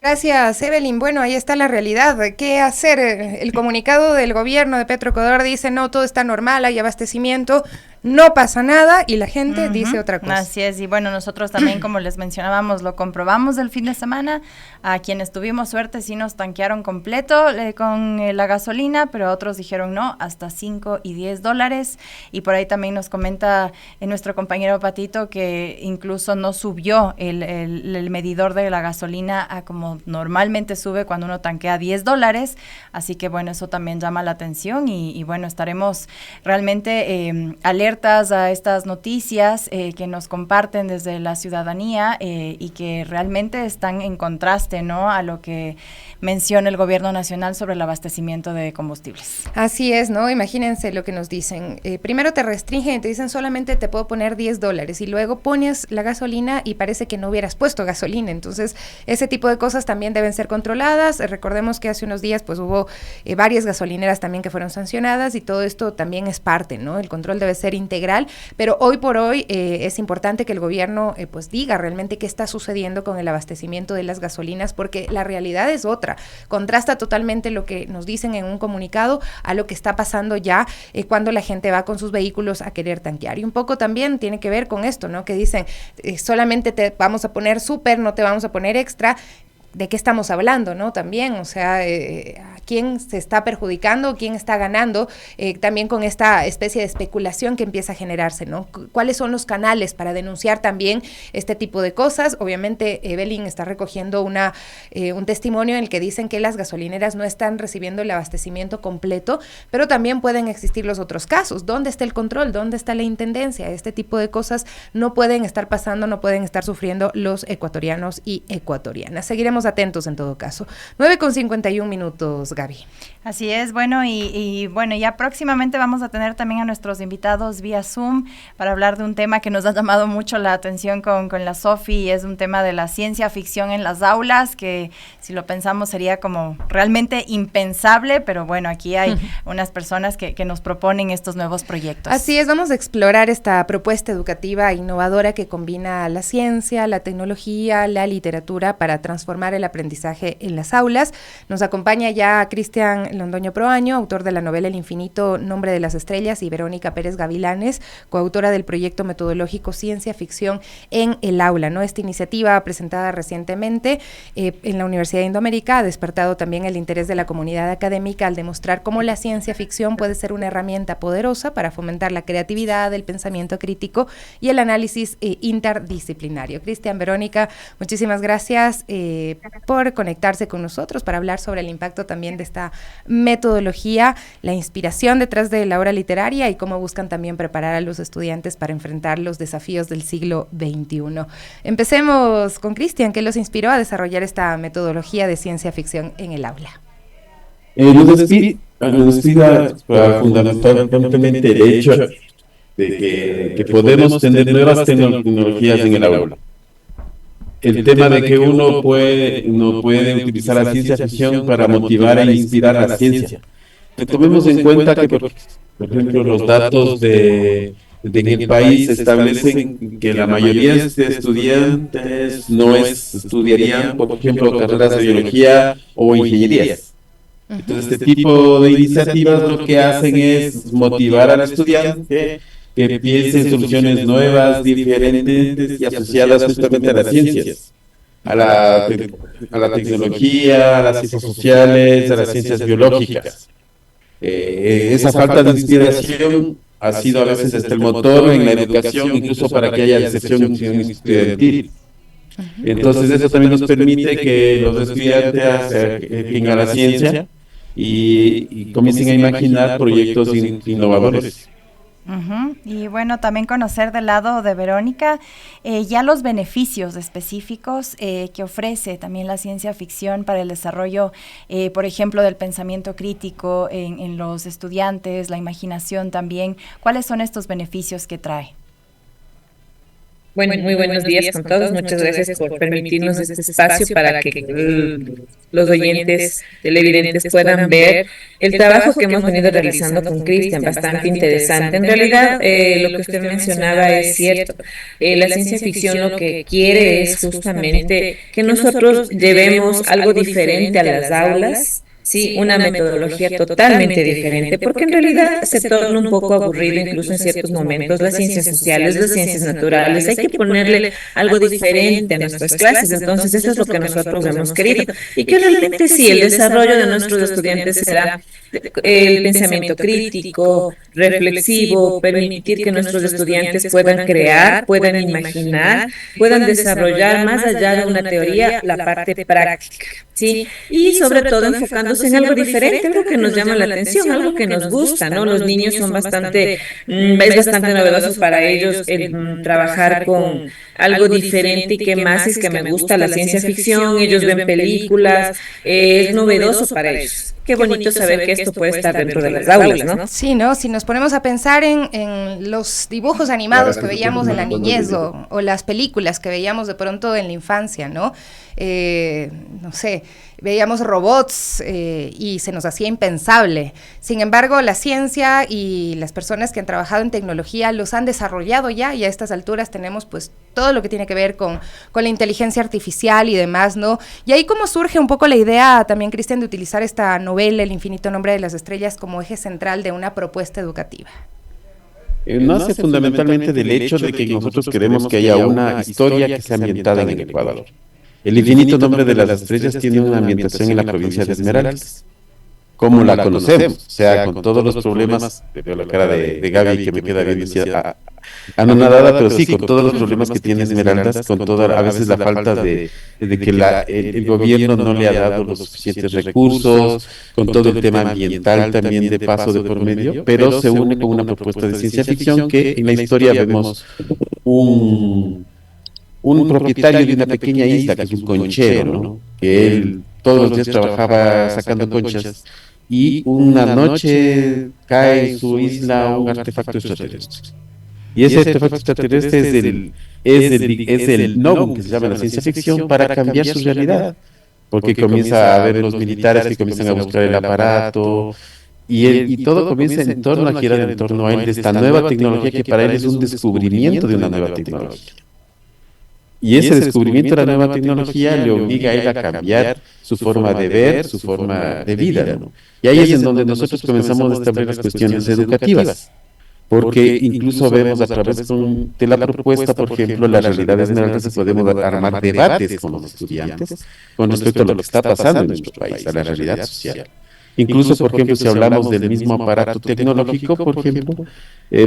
Gracias, Evelyn. Bueno, ahí está la realidad. ¿Qué hacer? El comunicado del gobierno de Petroecuador dice, no, todo está normal, hay abastecimiento, no pasa nada, y la gente dice otra cosa. Así es, y bueno, nosotros también, como les mencionábamos, lo comprobamos el fin de semana. A quienes tuvimos suerte sí nos tanquearon completo con la gasolina, pero otros dijeron no, hasta $5 y $10. Y por ahí también nos comenta nuestro compañero Patito que incluso no subió el medidor de la gasolina a como normalmente sube cuando uno tanquea $10. Así que bueno, eso también llama la atención, y bueno, estaremos realmente alertas a estas noticias que nos comparten desde la ciudadanía y que realmente están en contraste, ¿no?, a lo que menciona el gobierno nacional sobre el abastecimiento de combustibles. Así es, ¿no? Imagínense lo que nos dicen. Primero te restringen, te dicen solamente te puedo poner $10, y luego pones la gasolina y parece que no hubieras puesto gasolina. Entonces, ese tipo de cosas también deben ser controladas. Recordemos que hace unos días pues hubo varias gasolineras también que fueron sancionadas, y todo esto también es parte, ¿no? El control debe ser integral, pero hoy por hoy es importante que el gobierno pues diga realmente qué está sucediendo con el abastecimiento de las gasolinas, porque la realidad es otra. Contrasta totalmente lo que nos dicen en un comunicado a lo que está pasando ya cuando la gente va con sus vehículos a querer tanquear. Y un poco también tiene que ver con esto, ¿no? Que dicen solamente te vamos a poner súper, no te vamos a poner extra. de qué estamos hablando, ¿no? También, o sea, a quién se está perjudicando, quién está ganando, también con esta especie de especulación que empieza a generarse, ¿no? ¿Cuáles son los canales para denunciar también este tipo de cosas? Obviamente, Evelyn está recogiendo un testimonio en el que dicen que las gasolineras no están recibiendo el abastecimiento completo, pero también pueden existir los otros casos. ¿Dónde está el control? ¿Dónde está la intendencia? Este tipo de cosas no pueden estar pasando, no pueden estar sufriendo los ecuatorianos y ecuatorianas. Seguiremos atentos en todo caso. 9:51, Gaby. Así es, bueno, y bueno, ya próximamente vamos a tener también a nuestros invitados vía Zoom para hablar de un tema que nos ha llamado mucho la atención con la Sofi, y es un tema de la ciencia ficción en las aulas, que si lo pensamos sería como realmente impensable, pero bueno, aquí hay unas personas que nos proponen estos nuevos proyectos. Así es, vamos a explorar esta propuesta educativa innovadora que combina la ciencia, la tecnología, la literatura para transformar el aprendizaje en las aulas. Nos acompaña ya Cristian Londoño Proaño, autor de la novela El infinito nombre de las estrellas, y Verónica Pérez Gavilanes, coautora del proyecto metodológico Ciencia Ficción en el Aula, ¿no? Esta iniciativa, presentada recientemente en la Universidad de Indoamérica, ha despertado también el interés de la comunidad académica al demostrar cómo la ciencia ficción puede ser una herramienta poderosa para fomentar la creatividad, el pensamiento crítico y el análisis interdisciplinario. Cristian, Verónica, muchísimas gracias por conectarse con nosotros para hablar sobre el impacto también de esta metodología, la inspiración detrás de la obra literaria y cómo buscan también preparar a los estudiantes para enfrentar los desafíos del siglo XXI. Empecemos con Cristian, ¿qué los inspiró a desarrollar esta metodología de ciencia ficción en el aula? Nos inspira fundamentalmente el hecho de que podemos tener nuevas tecnologías en el aula. El tema de que uno no puede utilizar la ciencia ficción para motivar e inspirar a la ciencia. Tomemos en cuenta que, por ejemplo, los datos en el país establecen que la mayoría de estudiantes no estudiarían, por ejemplo, carreras de biología o ingenierías. Entonces, este tipo de iniciativas lo que hacen es motivar al estudiante que piense en soluciones nuevas, diferentes y asociadas justamente a las ciencias, a la tecnología, a las ciencias sociales, a las ciencias biológicas. Esa falta de inspiración ha sido a veces el motor en la educación, incluso para que haya decepción estudiantil. Entonces eso también nos permite que los estudiantes se acerquen a la ciencia y comiencen a imaginar proyectos innovadores. Y bueno, también conocer del lado de Verónica ya los beneficios específicos que ofrece también la ciencia ficción para el desarrollo, por ejemplo, del pensamiento crítico en los estudiantes, la imaginación también. ¿Cuáles son estos beneficios que trae? Bueno, muy buenos días con todos. Muchas gracias por permitirnos este espacio para que los oyentes televidentes puedan ver el trabajo que hemos venido realizando con Cristian, bastante interesante. En realidad, lo que usted mencionaba es cierto. La ciencia ficción lo que quiere es justamente que nosotros llevemos algo diferente a las aulas. Sí, una metodología totalmente diferente, porque en realidad se torna un poco aburrido incluso en ciertos momentos las ciencias sociales, las ciencias naturales. Hay que ponerle algo diferente a nuestras clases. Entonces eso es lo que nosotros hemos querido, y que realmente sí, el desarrollo de nuestros estudiantes será el pensamiento crítico, reflexivo, permitir que nuestros estudiantes puedan crear, puedan imaginar, puedan desarrollar más allá de una teoría la parte práctica, ¿sí? Y sobre todo enfocándose en algo diferente, algo que nos llama la atención, algo que nos gusta, ¿no? Los niños son es bastante novedoso para ellos el trabajar con algo diferente, y que más es que me gusta la ciencia ficción, ellos ven películas, es novedoso para ellos. Qué bonito saber que esto puede estar dentro de las aulas, ¿no? Sí, ¿no? Si nos ponemos a pensar en los dibujos animados que veíamos en la niñez o las películas que veíamos de pronto en la infancia, ¿no? No sé, veíamos robots y se nos hacía impensable. Sin embargo, la ciencia y las personas que han trabajado en tecnología los han desarrollado ya, y a estas alturas tenemos pues todo lo que tiene que ver con la inteligencia artificial y demás, ¿no? Y ahí como surge un poco la idea también, Cristian, de utilizar esta novela, El infinito nombre de las estrellas, como eje central de una propuesta educativa. Nace fundamentalmente del hecho de que nosotros queremos que haya una historia que sea ambientada en el Ecuador. El infinito nombre de las estrellas tiene una ambientación en la provincia de Esmeraldas, como la conocemos, o sea, con todos los problemas, veo la cara de Gaby que me queda bien, decía, anonadada, pero sí, con todos los problemas que tiene Esmeraldas, con toda, a veces la falta de que el gobierno no le ha dado los suficientes recursos, con todo el tema ambiental también de paso de por medio, pero se une con una propuesta de ciencia ficción que en la historia vemos un propietario de una pequeña isla, que es un conchero, ¿no? Que él todos los días trabajaba sacando conchas, y una noche cae en su isla un artefacto extraterrestre. Y ese artefacto extraterrestre es el Novum, que se llama en la ciencia ficción, para cambiar su realidad. Porque comienza a ver los militares que comienzan a buscar el aparato, y todo comienza en torno a girar en torno a él, de esta nueva tecnología que para él es un descubrimiento de una nueva tecnología. Y ese descubrimiento de la nueva tecnología le obliga a él a cambiar su forma de ver, su forma de vida, ¿no? Y ahí es en donde nosotros comenzamos a establecer las cuestiones educativas, porque incluso vemos a través de la propuesta, por ejemplo, las realidades esmeraldas, podemos armar debates con los estudiantes con respecto a lo que está pasando en nuestro país, a la realidad social. Incluso, por ejemplo, si hablamos del mismo aparato tecnológico, por ejemplo,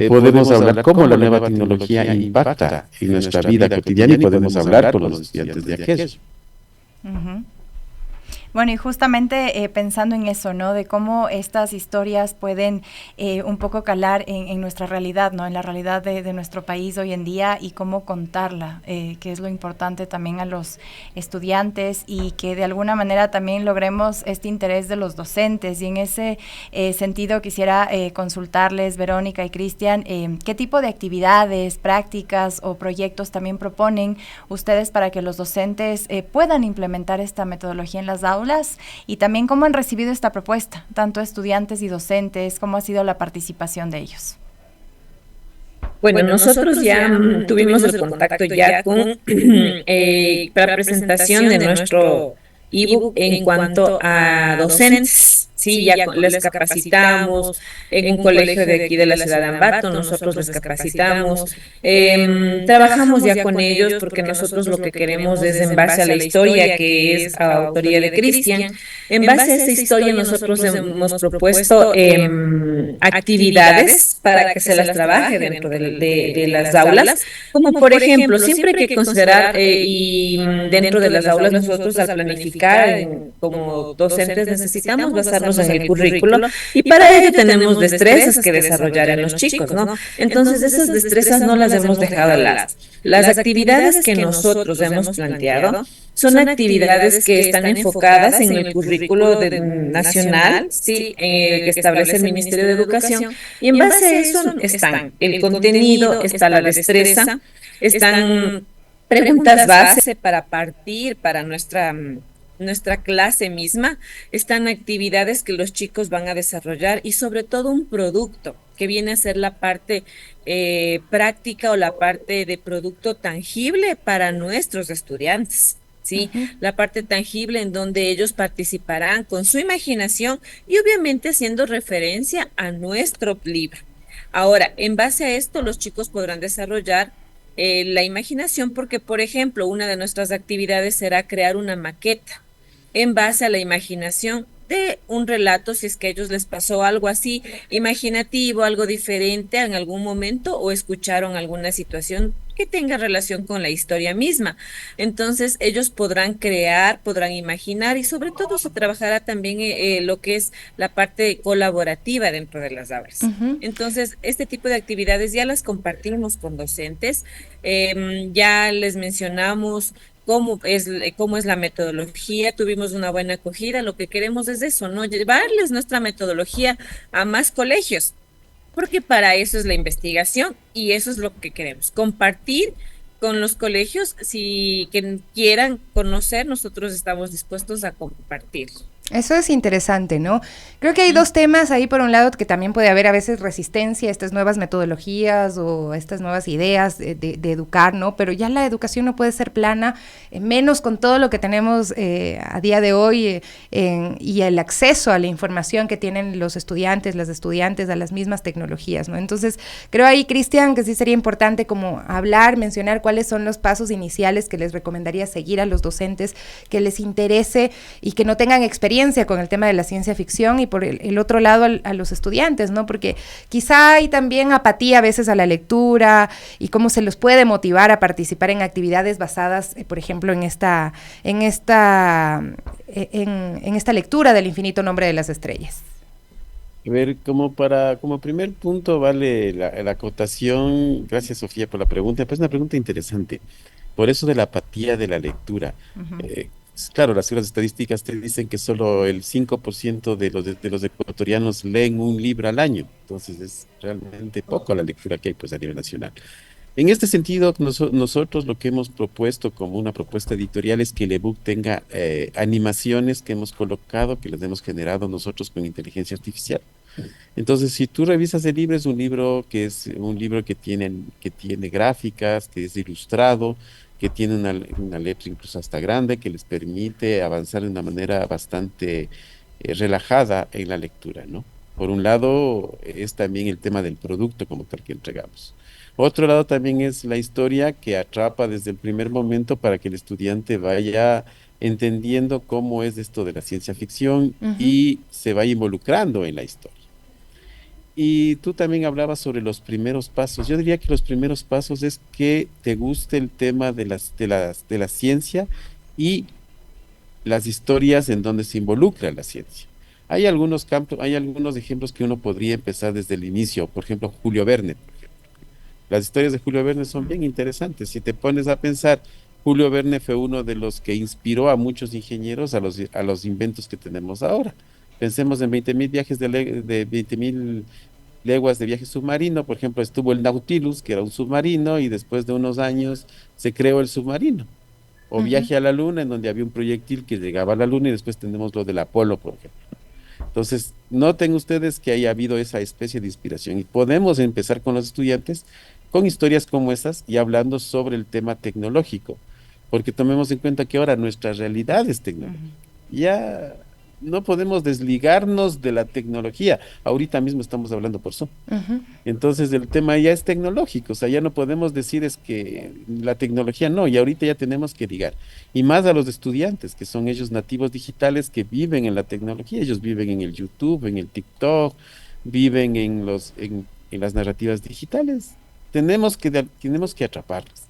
podemos hablar cómo la nueva tecnología impacta en nuestra vida cotidiana y podemos hablar con los estudiantes de aquello. Bueno, y justamente pensando en eso, ¿no? De cómo estas historias pueden un poco calar en nuestra realidad, ¿no? En la realidad de nuestro país hoy en día y cómo contarla, que es lo importante también a los estudiantes y que de alguna manera también logremos este interés de los docentes. Y en ese sentido quisiera consultarles, Verónica y Cristian, ¿qué tipo de actividades, prácticas o proyectos también proponen ustedes para que los docentes puedan implementar esta metodología en las aulas? Y también cómo han recibido esta propuesta, tanto estudiantes y docentes, cómo ha sido la participación de ellos. Bueno, nosotros ya tuvimos el contacto ya con para presentación de nuestro ebook en cuanto a docentes. Sí, ya les capacitamos en un colegio de aquí de la ciudad de Ambato, nosotros les capacitamos, trabajamos ya con ellos porque nosotros lo que queremos es en base a la historia que es autoría de Cristian, en base a esa historia nosotros hemos propuesto actividades para que se las trabaje dentro de las aulas, como por ejemplo, siempre hay que considerar y dentro de las aulas nosotros al planificar como docentes necesitamos basarnos en el currículo y para ello tenemos destrezas que desarrollar en los chicos, ¿no? Entonces esas destrezas no las hemos dejado al lado. Las actividades que nosotros hemos planteado son actividades que están enfocadas en el currículo nacional, sí, que establece el Ministerio de Educación, y en base a eso están el contenido, está la destreza, están preguntas base para partir para nuestra clase misma, están actividades que los chicos van a desarrollar y sobre todo un producto que viene a ser la parte práctica o la parte de producto tangible para nuestros estudiantes. Sí, la parte tangible en donde ellos participarán con su imaginación y obviamente haciendo referencia a nuestro libro. Ahora, en base a esto, los chicos podrán desarrollar la imaginación porque, por ejemplo, una de nuestras actividades será crear una maqueta en base a la imaginación de un relato, si es que a ellos les pasó algo así imaginativo, algo diferente en algún momento o escucharon alguna situación que tenga relación con la historia misma. Entonces ellos podrán crear, podrán imaginar y sobre todo se trabajará también lo que es la parte colaborativa dentro de las aulas. Entonces este tipo de actividades ya las compartimos con docentes, ya les mencionamos cómo es la metodología, tuvimos una buena acogida, lo que queremos es eso, ¿no? Llevarles nuestra metodología a más colegios, porque para eso es la investigación y eso es lo que queremos, compartir con los colegios, si que quieran conocer, nosotros estamos dispuestos a compartir. Eso es interesante, ¿no? Creo que hay dos temas ahí, por un lado, que también puede haber a veces resistencia a estas nuevas metodologías o a estas nuevas ideas de educar, ¿no? Pero ya la educación no puede ser plana, menos con todo lo que tenemos a día de hoy y el acceso a la información que tienen los estudiantes, las estudiantes, a las mismas tecnologías, ¿no? Entonces, creo ahí, Cristian, que sí sería importante como hablar, mencionar cuáles son los pasos iniciales que les recomendaría seguir a los docentes, que les interese y que no tengan experiencia con el tema de la ciencia ficción, y por el otro lado a los estudiantes, ¿no? Porque quizá hay también apatía a veces a la lectura y cómo se los puede motivar a participar en actividades basadas, por ejemplo, en esta lectura del infinito nombre de las estrellas. A ver, como primer punto vale la acotación. Gracias, Sofía, por la pregunta. Pues una pregunta interesante. Por eso de la apatía de la lectura. Claro, las cifras estadísticas te dicen que solo el 5% de los ecuatorianos leen un libro al año. Entonces es realmente poco la lectura que hay pues a nivel nacional. En este sentido, nosotros lo que hemos propuesto como una propuesta editorial es que el ebook tenga animaciones que hemos colocado, que las hemos generado nosotros con inteligencia artificial. Entonces, si tú revisas el libro, es un libro que tiene gráficas, que es ilustrado, que tiene una letra incluso hasta grande, que les permite avanzar de una manera bastante relajada en la lectura, ¿no? Por un lado, es también el tema del producto como tal que entregamos. Otro lado también es la historia que atrapa desde el primer momento para que el estudiante vaya entendiendo cómo es esto de la ciencia ficción y se vaya involucrando en la historia. Y tú también hablabas sobre los primeros pasos. Yo diría que los primeros pasos es que te guste el tema de la ciencia y las historias en donde se involucra la ciencia. Hay algunos ejemplos que uno podría empezar desde el inicio. Por ejemplo, Julio Verne. Las historias de Julio Verne son bien interesantes. Si te pones a pensar, Julio Verne fue uno de los que inspiró a muchos ingenieros a los inventos que tenemos ahora. Pensemos en 20.000 viajes de 20.000 leguas de viaje submarino. Por ejemplo, estuvo el Nautilus, que era un submarino, y después de unos años se creó el submarino. O Viaje a la Luna, en donde había un proyectil que llegaba a la Luna, y después tenemos lo del Apolo, por ejemplo. Entonces, noten ustedes que haya habido esa especie de inspiración, y podemos empezar con los estudiantes con historias como esas y hablando sobre el tema tecnológico, porque tomemos en cuenta que ahora nuestra realidad es tecnológica. Ya no podemos desligarnos de la tecnología. Ahorita mismo estamos hablando por Zoom. Entonces el tema ya es tecnológico, o sea, ya no podemos decir es que la tecnología no, y ahorita ya tenemos que ligar. Y más a los estudiantes, que son ellos nativos digitales que viven en la tecnología, ellos viven en el YouTube, en el TikTok, viven en las narrativas digitales. Tenemos que atraparlos.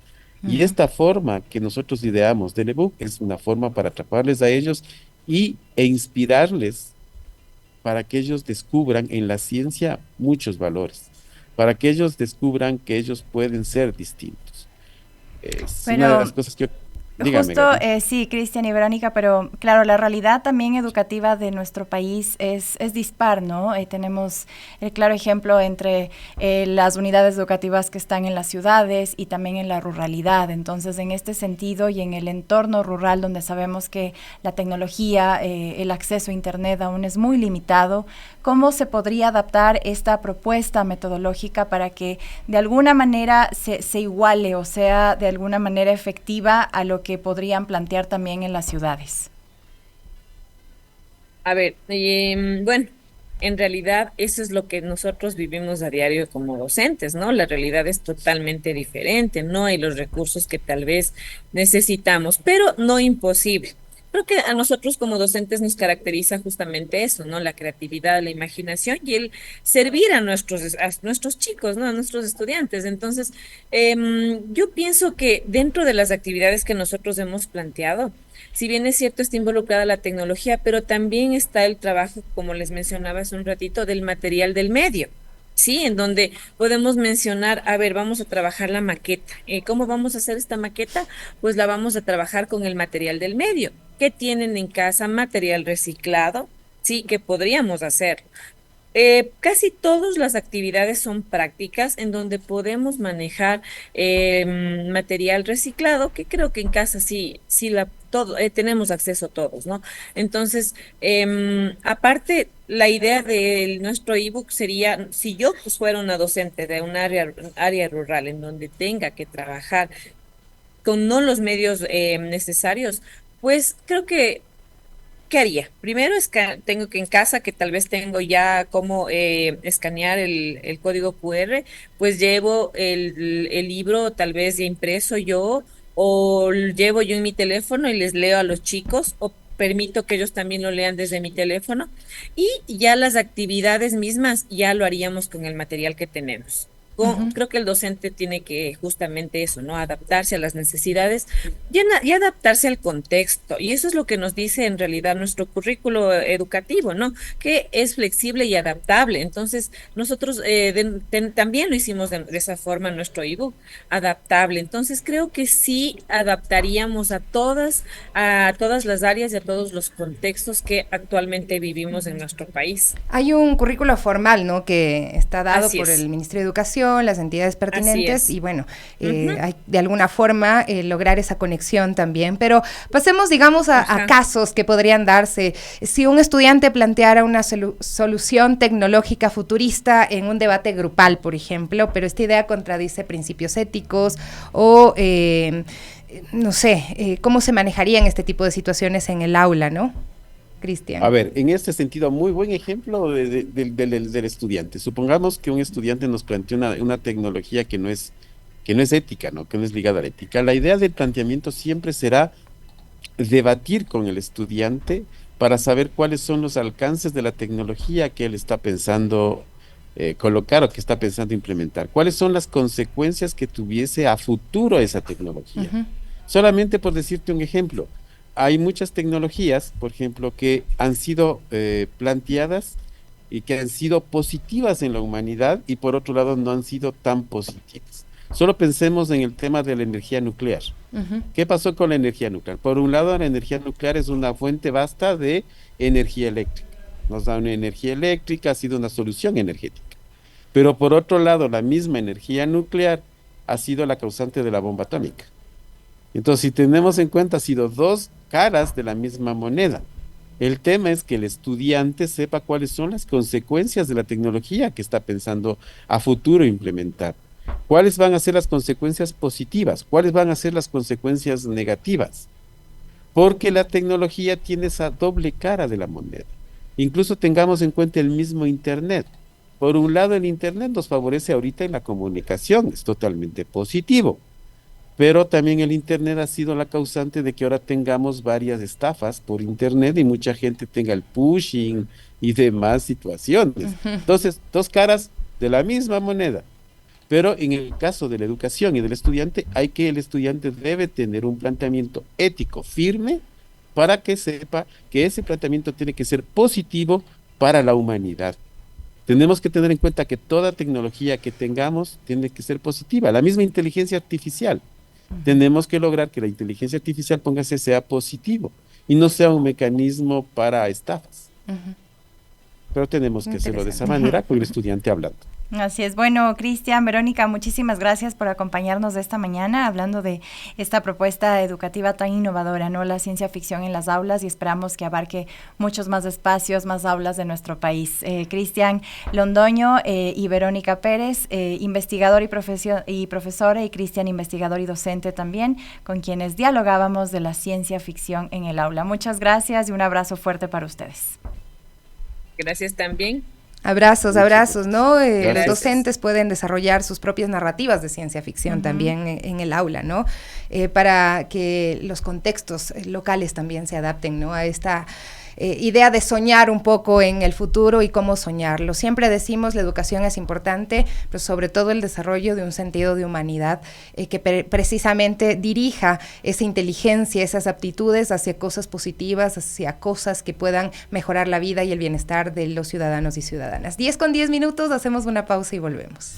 Y esta forma que nosotros ideamos del ebook es una forma para atraparles a ellos e inspirarles para que ellos descubran en la ciencia muchos valores, para que ellos descubran que ellos pueden ser distintos. Es una de las cosas que dígame, justo, sí, Cristian y Verónica, pero claro, la realidad también educativa de nuestro país es dispar, ¿no? Tenemos el claro ejemplo entre las unidades educativas que están en las ciudades y también en la ruralidad. Entonces, en este sentido y en el entorno rural, donde sabemos que la tecnología, el acceso a Internet aún es muy limitado, ¿cómo se podría adaptar esta propuesta metodológica para que de alguna manera se iguale o sea de alguna manera efectiva a lo que podrían plantear también en las ciudades? A ver, bueno, en realidad eso es lo que nosotros vivimos a diario como docentes, ¿no? La realidad es totalmente diferente, no hay los recursos que tal vez necesitamos, pero no imposible. Creo que a nosotros como docentes nos caracteriza justamente eso, ¿no? La creatividad, la imaginación y el servir a nuestros chicos, ¿no? A nuestros estudiantes. Entonces, yo pienso que dentro de las actividades que nosotros hemos planteado, si bien es cierto, está involucrada la tecnología, pero también está el trabajo, como les mencionaba hace un ratito, del material del medio. Sí, en donde podemos mencionar, a ver, vamos a trabajar la maqueta. ¿Cómo vamos a hacer esta maqueta? Pues la vamos a trabajar con el material del medio. ¿Qué tienen en casa? Material reciclado, sí, que podríamos hacer. Casi todas las actividades son prácticas en donde podemos manejar material reciclado, que creo que en casa sí tenemos acceso todos, ¿no? Entonces, aparte, la idea de nuestro ebook sería, si yo pues, fuera una docente de un área rural en donde tenga que trabajar con no los medios necesarios, pues creo que ¿qué haría? Primero es que tengo que en casa, que tal vez tengo ya cómo escanear el código QR, pues llevo el libro tal vez ya impreso yo, o llevo yo en mi teléfono y les leo a los chicos, o permito que ellos también lo lean desde mi teléfono, y ya las actividades mismas ya lo haríamos con el material que tenemos. Creo que el docente tiene que justamente eso, ¿no? Adaptarse a las necesidades y adaptarse al contexto. Y eso es lo que nos dice en realidad nuestro currículo educativo, ¿no? Que es flexible y adaptable. Entonces, nosotros también lo hicimos de esa forma en nuestro ebook, adaptable. Entonces, creo que sí adaptaríamos a todas las áreas y a todos los contextos que actualmente vivimos en nuestro país. Hay un currículo formal, ¿no? Que está dado por el Ministerio de Educación, las entidades pertinentes y bueno, hay de alguna forma lograr esa conexión también, pero pasemos digamos a casos que podrían darse. Si un estudiante planteara una solución tecnológica futurista en un debate grupal, por ejemplo, pero esta idea contradice principios éticos o no sé, ¿cómo se manejarían este tipo de situaciones en el aula, no? Cristian. A ver, en este sentido, muy buen ejemplo del estudiante. Supongamos que un estudiante nos plantea una tecnología que no es ética, ¿no? Que no es ligada a la ética. La idea del planteamiento siempre será debatir con el estudiante para saber cuáles son los alcances de la tecnología que él está pensando colocar o que está pensando implementar. ¿Cuáles son las consecuencias que tuviese a futuro esa tecnología? Solamente por decirte un ejemplo. Hay muchas tecnologías, por ejemplo, que han sido planteadas y que han sido positivas en la humanidad y por otro lado no han sido tan positivas. Solo pensemos en el tema de la energía nuclear. ¿Qué pasó con la energía nuclear? Por un lado, la energía nuclear es una fuente vasta de energía eléctrica. Nos da una energía eléctrica, ha sido una solución energética. Pero por otro lado, la misma energía nuclear ha sido la causante de la bomba atómica. Entonces, si tenemos en cuenta, ha sido dos caras de la misma moneda. El tema es que el estudiante sepa cuáles son las consecuencias de la tecnología que está pensando a futuro implementar. ¿Cuáles van a ser las consecuencias positivas? ¿Cuáles van a ser las consecuencias negativas? Porque la tecnología tiene esa doble cara de la moneda. Incluso tengamos en cuenta el mismo Internet. Por un lado, el Internet nos favorece ahorita en la comunicación, es totalmente positivo. Pero también el Internet ha sido la causante de que ahora tengamos varias estafas por Internet y mucha gente tenga el phishing y demás situaciones. Entonces, dos caras de la misma moneda. Pero en el caso de la educación y del estudiante, el estudiante debe tener un planteamiento ético firme para que sepa que ese planteamiento tiene que ser positivo para la humanidad. Tenemos que tener en cuenta que toda tecnología que tengamos tiene que ser positiva. La misma inteligencia artificial. Tenemos que lograr que la inteligencia artificial, sea positivo y no sea un mecanismo para estafas. Pero tenemos que hacerlo de esa manera con el estudiante hablando. Así es. Bueno, Cristian, Verónica, muchísimas gracias por acompañarnos esta mañana hablando de esta propuesta educativa tan innovadora, ¿no? La ciencia ficción en las aulas, y esperamos que abarque muchos más espacios, más aulas de nuestro país. Cristian Londoño y Verónica Pérez, investigador y profesora, y Cristian, investigador y docente también, con quienes dialogábamos de la ciencia ficción en el aula. Muchas gracias y un abrazo fuerte para ustedes. Gracias también. Abrazos, ¿no? Los docentes pueden desarrollar sus propias narrativas de ciencia ficción también en el aula, ¿no? Para que los contextos locales también se adapten, ¿no? A esta idea de soñar un poco en el futuro y cómo soñarlo. Siempre decimos la educación es importante, pero sobre todo el desarrollo de un sentido de humanidad que precisamente dirija esa inteligencia, esas aptitudes hacia cosas positivas, hacia cosas que puedan mejorar la vida y el bienestar de los ciudadanos y ciudadanas. 10:10, hacemos una pausa y volvemos.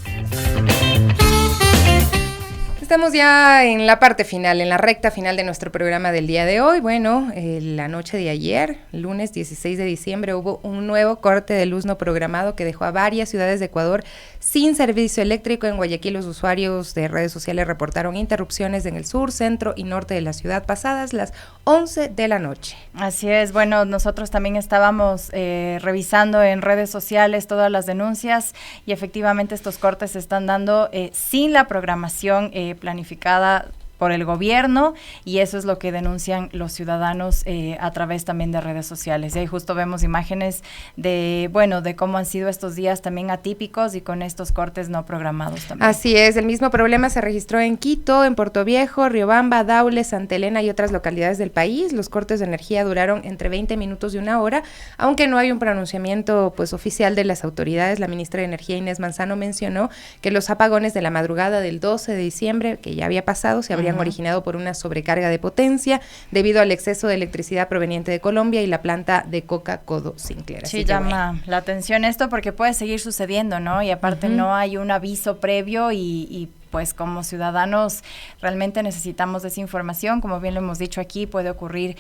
Estamos ya en la parte final, en la recta final de nuestro programa del día de hoy. Bueno, la noche de ayer, lunes 16 de diciembre, hubo un nuevo corte de luz no programado que dejó a varias ciudades de Ecuador sin servicio eléctrico. En Guayaquil, los usuarios de redes sociales reportaron interrupciones en el sur, centro y norte de la ciudad pasadas las 11 de la noche. Así es, bueno, nosotros también estábamos revisando en redes sociales todas las denuncias y efectivamente estos cortes se están dando sin la programación planificada por el gobierno, y eso es lo que denuncian los ciudadanos a través también de redes sociales. Y ahí justo vemos imágenes de cómo han sido estos días también atípicos y con estos cortes no programados también. Así es, el mismo problema se registró en Quito, en Puerto Viejo, Riobamba, Daule, Santa Elena y otras localidades del país. Los cortes de energía duraron entre 20 minutos y una hora, aunque no hay un pronunciamiento oficial de las autoridades. La ministra de Energía, Inés Manzano, mencionó que los apagones de la madrugada del 12 de diciembre, que ya había pasado, se habrían originado por una sobrecarga de potencia debido al exceso de electricidad proveniente de Colombia y la planta de Coca-Codo Sinclair. Sí, llama la atención esto porque puede seguir sucediendo, ¿no? Y aparte no hay un aviso previo y pues como ciudadanos realmente necesitamos esa información. Como bien lo hemos dicho aquí, puede ocurrir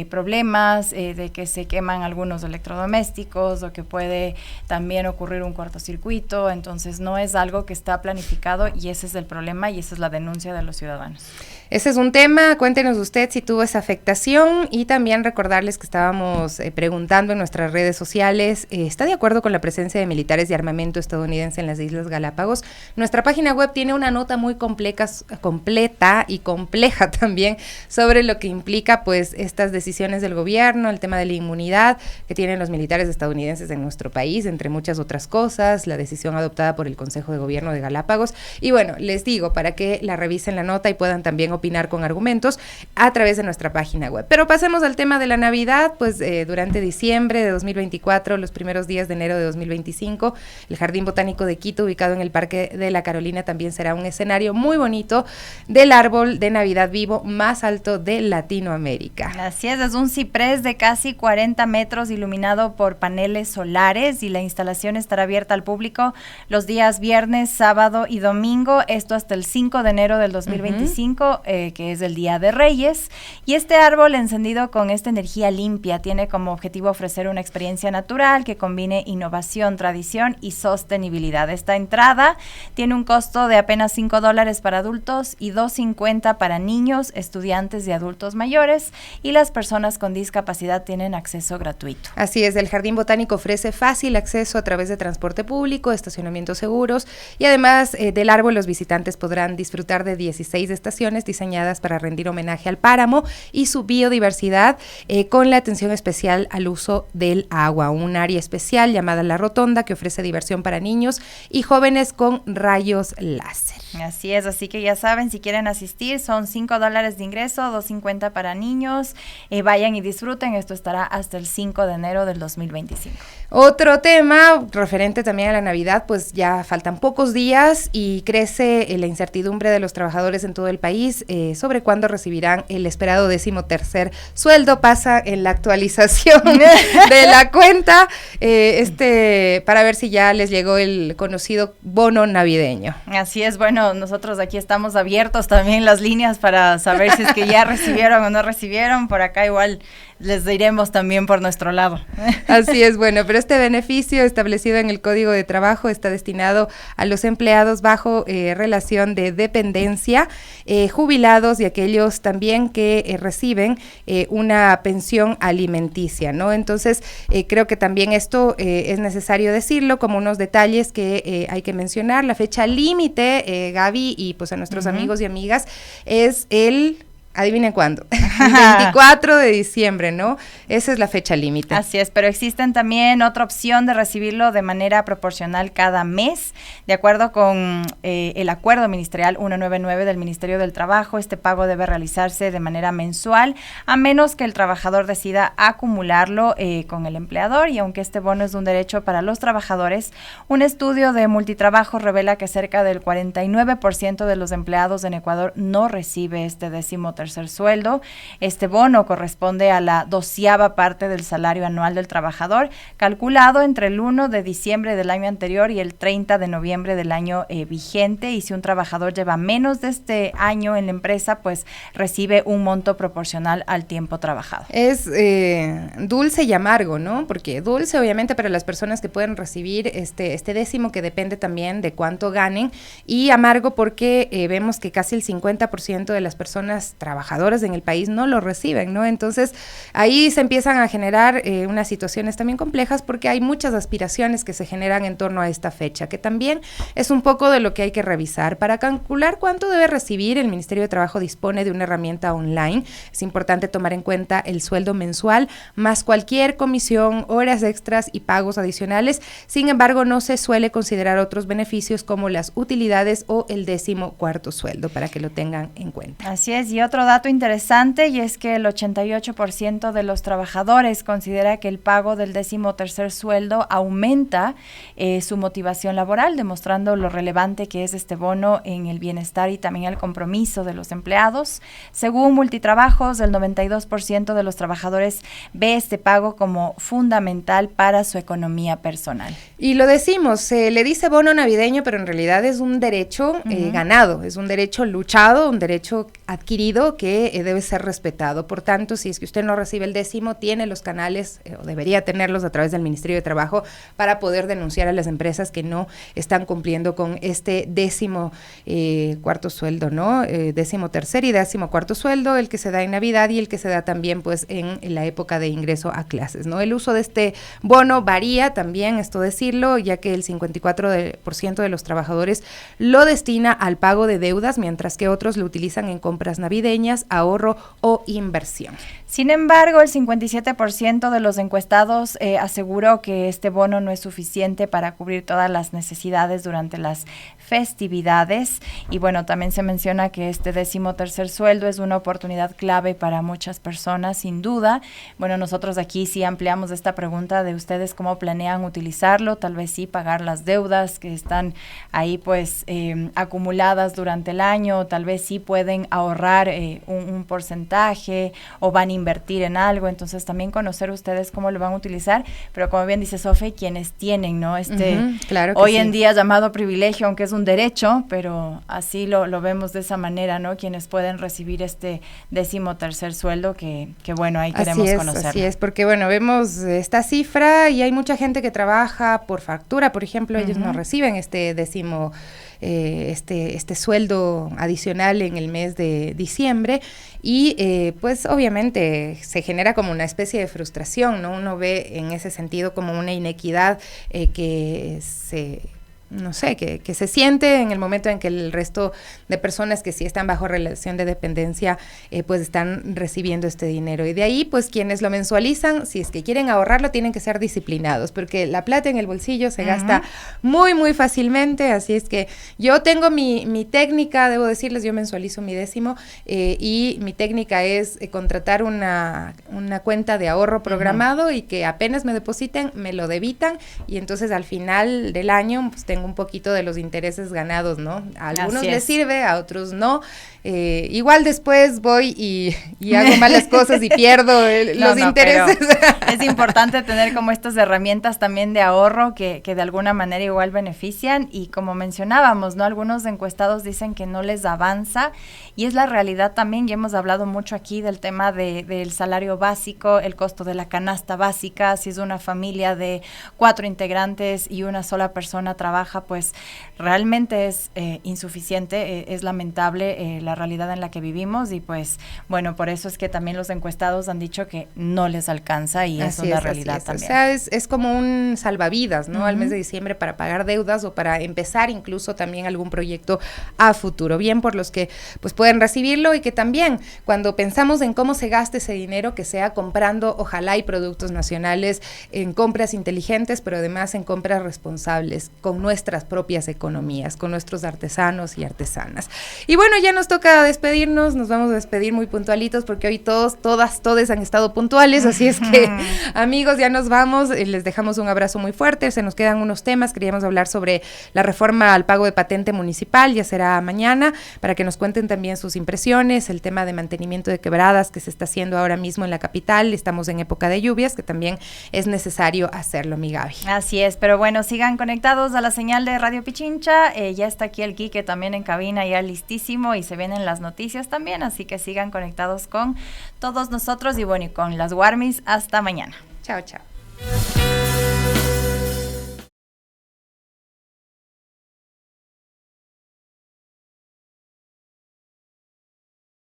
problemas de que se queman algunos electrodomésticos o que puede también ocurrir un cortocircuito. Entonces no es algo que está planificado y ese es el problema y esa es la denuncia de los ciudadanos. Ese es un tema, cuéntenos usted si tuvo esa afectación y también recordarles que estábamos preguntando en nuestras redes sociales, ¿está de acuerdo con la presencia de militares de armamento estadounidense en las Islas Galápagos? Nuestra página web tiene una nota muy completa y compleja también sobre lo que implica pues estas decisiones del gobierno, el tema de la inmunidad que tienen los militares estadounidenses en nuestro país, entre muchas otras cosas, la decisión adoptada por el Consejo de Gobierno de Galápagos. Y bueno, les digo, para que la revisen la nota y puedan también opinar con argumentos a través de nuestra página web. Pero pasemos al tema de la Navidad, pues durante diciembre de 2024, los primeros días de enero de 2025, el Jardín Botánico de Quito, ubicado en el Parque de la Carolina, también será un escenario muy bonito del árbol de Navidad vivo más alto de Latinoamérica. Así es un ciprés de casi 40 metros iluminado por paneles solares y la instalación estará abierta al público los días viernes, sábado y domingo, esto hasta el 5 de enero del 2025, que es el Día de Reyes, y este árbol encendido con esta energía limpia tiene como objetivo ofrecer una experiencia natural que combine innovación, tradición y sostenibilidad. Esta entrada tiene un costo de apenas $5 para adultos y $2.50 para niños, estudiantes y adultos mayores, y las personas con discapacidad tienen acceso gratuito. Así es, el Jardín Botánico ofrece fácil acceso a través de transporte público, estacionamientos seguros, y además del árbol los visitantes podrán disfrutar de 16 estaciones diseñadas para rendir homenaje al páramo y su biodiversidad, con la atención especial al uso del agua, un área especial llamada La Rotonda que ofrece diversión para niños y jóvenes con rayos láser. Así es, así que ya saben, si quieren asistir son $5 de ingreso, $2.50 para niños, vayan y disfruten, esto estará hasta el 5 de enero del 2025. Otro tema referente también a la Navidad, pues ya faltan pocos días y crece la incertidumbre de los trabajadores en todo el país sobre cuándo recibirán el esperado 13º sueldo. Pasa en la actualización de la cuenta para ver si ya les llegó el conocido bono navideño. Así es, bueno, nosotros aquí estamos abiertos también las líneas para saber si es que ya recibieron o no recibieron. Por acá igual les diremos también por nuestro lado. Así es, bueno, pero este beneficio establecido en el Código de Trabajo está destinado a los empleados bajo relación de dependencia, jubilados y aquellos también que reciben una pensión alimenticia, ¿no? Entonces, creo que también esto es necesario decirlo como unos detalles que hay que mencionar. La fecha límite, Gaby, y pues a nuestros amigos y amigas, es el... Adivinen cuándo, el 24 de diciembre, ¿no? Esa es la fecha límite. Así es, pero existen también otra opción de recibirlo de manera proporcional cada mes, de acuerdo con el acuerdo ministerial 199 del Ministerio del Trabajo. Este pago debe realizarse de manera mensual, a menos que el trabajador decida acumularlo con el empleador, y aunque este bono es un derecho para los trabajadores, un estudio de Multitrabajo revela que cerca del 49% de los empleados en Ecuador no recibe este 13º tercer sueldo. Este bono corresponde a la 12ª parte del salario anual del trabajador, calculado entre el 1 de diciembre del año anterior y el 30 de noviembre del año vigente. Y si un trabajador lleva menos de este año en la empresa, pues recibe un monto proporcional al tiempo trabajado. Es dulce y amargo, ¿no? Porque dulce obviamente para las personas que pueden recibir este décimo, que depende también de cuánto ganen, y amargo porque vemos que casi el 50% de las personas trabajadoras en el país no lo reciben, ¿no? Entonces ahí se empiezan a generar unas situaciones también complejas, porque hay muchas aspiraciones que se generan en torno a esta fecha, que también es un poco de lo que hay que revisar. Para calcular cuánto debe recibir, el Ministerio de Trabajo dispone de una herramienta online. Es importante tomar en cuenta el sueldo mensual, más cualquier comisión, horas extras y pagos adicionales. Sin embargo, no se suele considerar otros beneficios como las utilidades o el 14º sueldo, para que lo tengan en cuenta. Así es, y otro dato interesante, y es que el 88% de los trabajadores considera que el pago del 13º sueldo aumenta su motivación laboral, demostrando lo relevante que es este bono en el bienestar y también el compromiso de los empleados. Según Multitrabajos, el 92% de los trabajadores ve este pago como fundamental para su economía personal. Y lo decimos, se le dice bono navideño, pero en realidad es un derecho ganado, es un derecho luchado, un derecho adquirido que debe ser respetado. Por tanto, si es que usted no recibe el 10º, tiene los canales, o debería tenerlos a través del Ministerio de Trabajo, para poder denunciar a las empresas que no están cumpliendo con este 14º sueldo, ¿no? 13º y 14º sueldo, el que se da en Navidad y el que se da también pues en la época de ingreso a clases, ¿no? El uso de este bono varía también, esto decirlo, ya que el 54% de los trabajadores lo destina al pago de deudas, mientras que otros lo utilizan en compras navideñas, ahorro o inversión. Sin embargo, el 57% de los encuestados aseguró que este bono no es suficiente para cubrir todas las necesidades durante las festividades. Y bueno, también se menciona que este 13º sueldo es una oportunidad clave para muchas personas, sin duda. Bueno, nosotros aquí sí ampliamos esta pregunta de ustedes cómo planean utilizarlo, tal vez sí pagar las deudas que están ahí pues acumuladas durante el año, tal vez sí pueden ahorrar un porcentaje o van a invertir en algo. Entonces también conocer ustedes cómo lo van a utilizar, pero como bien dice Sofi, quienes tienen, ¿no? Claro que hoy sí. en día llamado privilegio, aunque es un derecho, pero así lo vemos de esa manera, ¿no? Quienes pueden recibir este 13º sueldo, que bueno, ahí queremos conocerlo. Así es, porque bueno, vemos esta cifra y hay mucha gente que trabaja por factura, por ejemplo, ellos no reciben este este sueldo adicional en el mes de diciembre, y pues obviamente se genera como una especie de frustración, ¿no? Uno ve en ese sentido como una inequidad que se siente en el momento en que el resto de personas que sí están bajo relación de dependencia pues están recibiendo este dinero. Y de ahí pues quienes lo mensualizan, si es que quieren ahorrarlo, tienen que ser disciplinados, porque la plata en el bolsillo se gasta muy muy fácilmente. Así es que yo tengo mi técnica, debo decirles, yo mensualizo mi 10º y mi técnica es contratar una cuenta de ahorro programado y que apenas me depositen, me lo debitan, y entonces al final del año pues tengo un poquito de los intereses ganados, ¿no? A algunos les sirve, a otros no. Igual después voy y hago malas cosas y pierdo los intereses. Es importante tener como estas herramientas también de ahorro que de alguna manera igual benefician, y como mencionábamos, ¿no? Algunos encuestados dicen que no les avanza, y es la realidad también, y hemos hablado mucho aquí del tema del salario básico, el costo de la canasta básica. Si es una familia de 4 integrantes y una sola persona trabaja, pues realmente es insuficiente, es lamentable la realidad en la que vivimos, y pues bueno, por eso es que también los encuestados han dicho que no les alcanza, y es una realidad también. O sea, es como un salvavidas, ¿no? Al mes de diciembre, para pagar deudas o para empezar incluso también algún proyecto a futuro, bien por los que pues pueden recibirlo, y que también cuando pensamos en cómo se gasta ese dinero, que sea comprando ojalá y productos nacionales, en compras inteligentes, pero además en compras responsables, con nuestro nuestras propias economías, con nuestros artesanos y artesanas. Y bueno, ya nos toca despedirnos, nos vamos a despedir muy puntualitos porque hoy todos han estado puntuales, así es que amigos, ya nos vamos, les dejamos un abrazo muy fuerte, se nos quedan unos temas, queríamos hablar sobre la reforma al pago de patente municipal, ya será mañana, para que nos cuenten también sus impresiones, el tema de mantenimiento de quebradas que se está haciendo ahora mismo en la capital, estamos en época de lluvias, que también es necesario hacerlo, mi Gaby. Así es, pero bueno, sigan conectados a la señal de Radio Pichincha, ya está aquí el Quique también en cabina, ya listísimo, y se vienen las noticias también, así que sigan conectados con todos nosotros y bueno, y con las Warmis, hasta mañana. Chao, chao.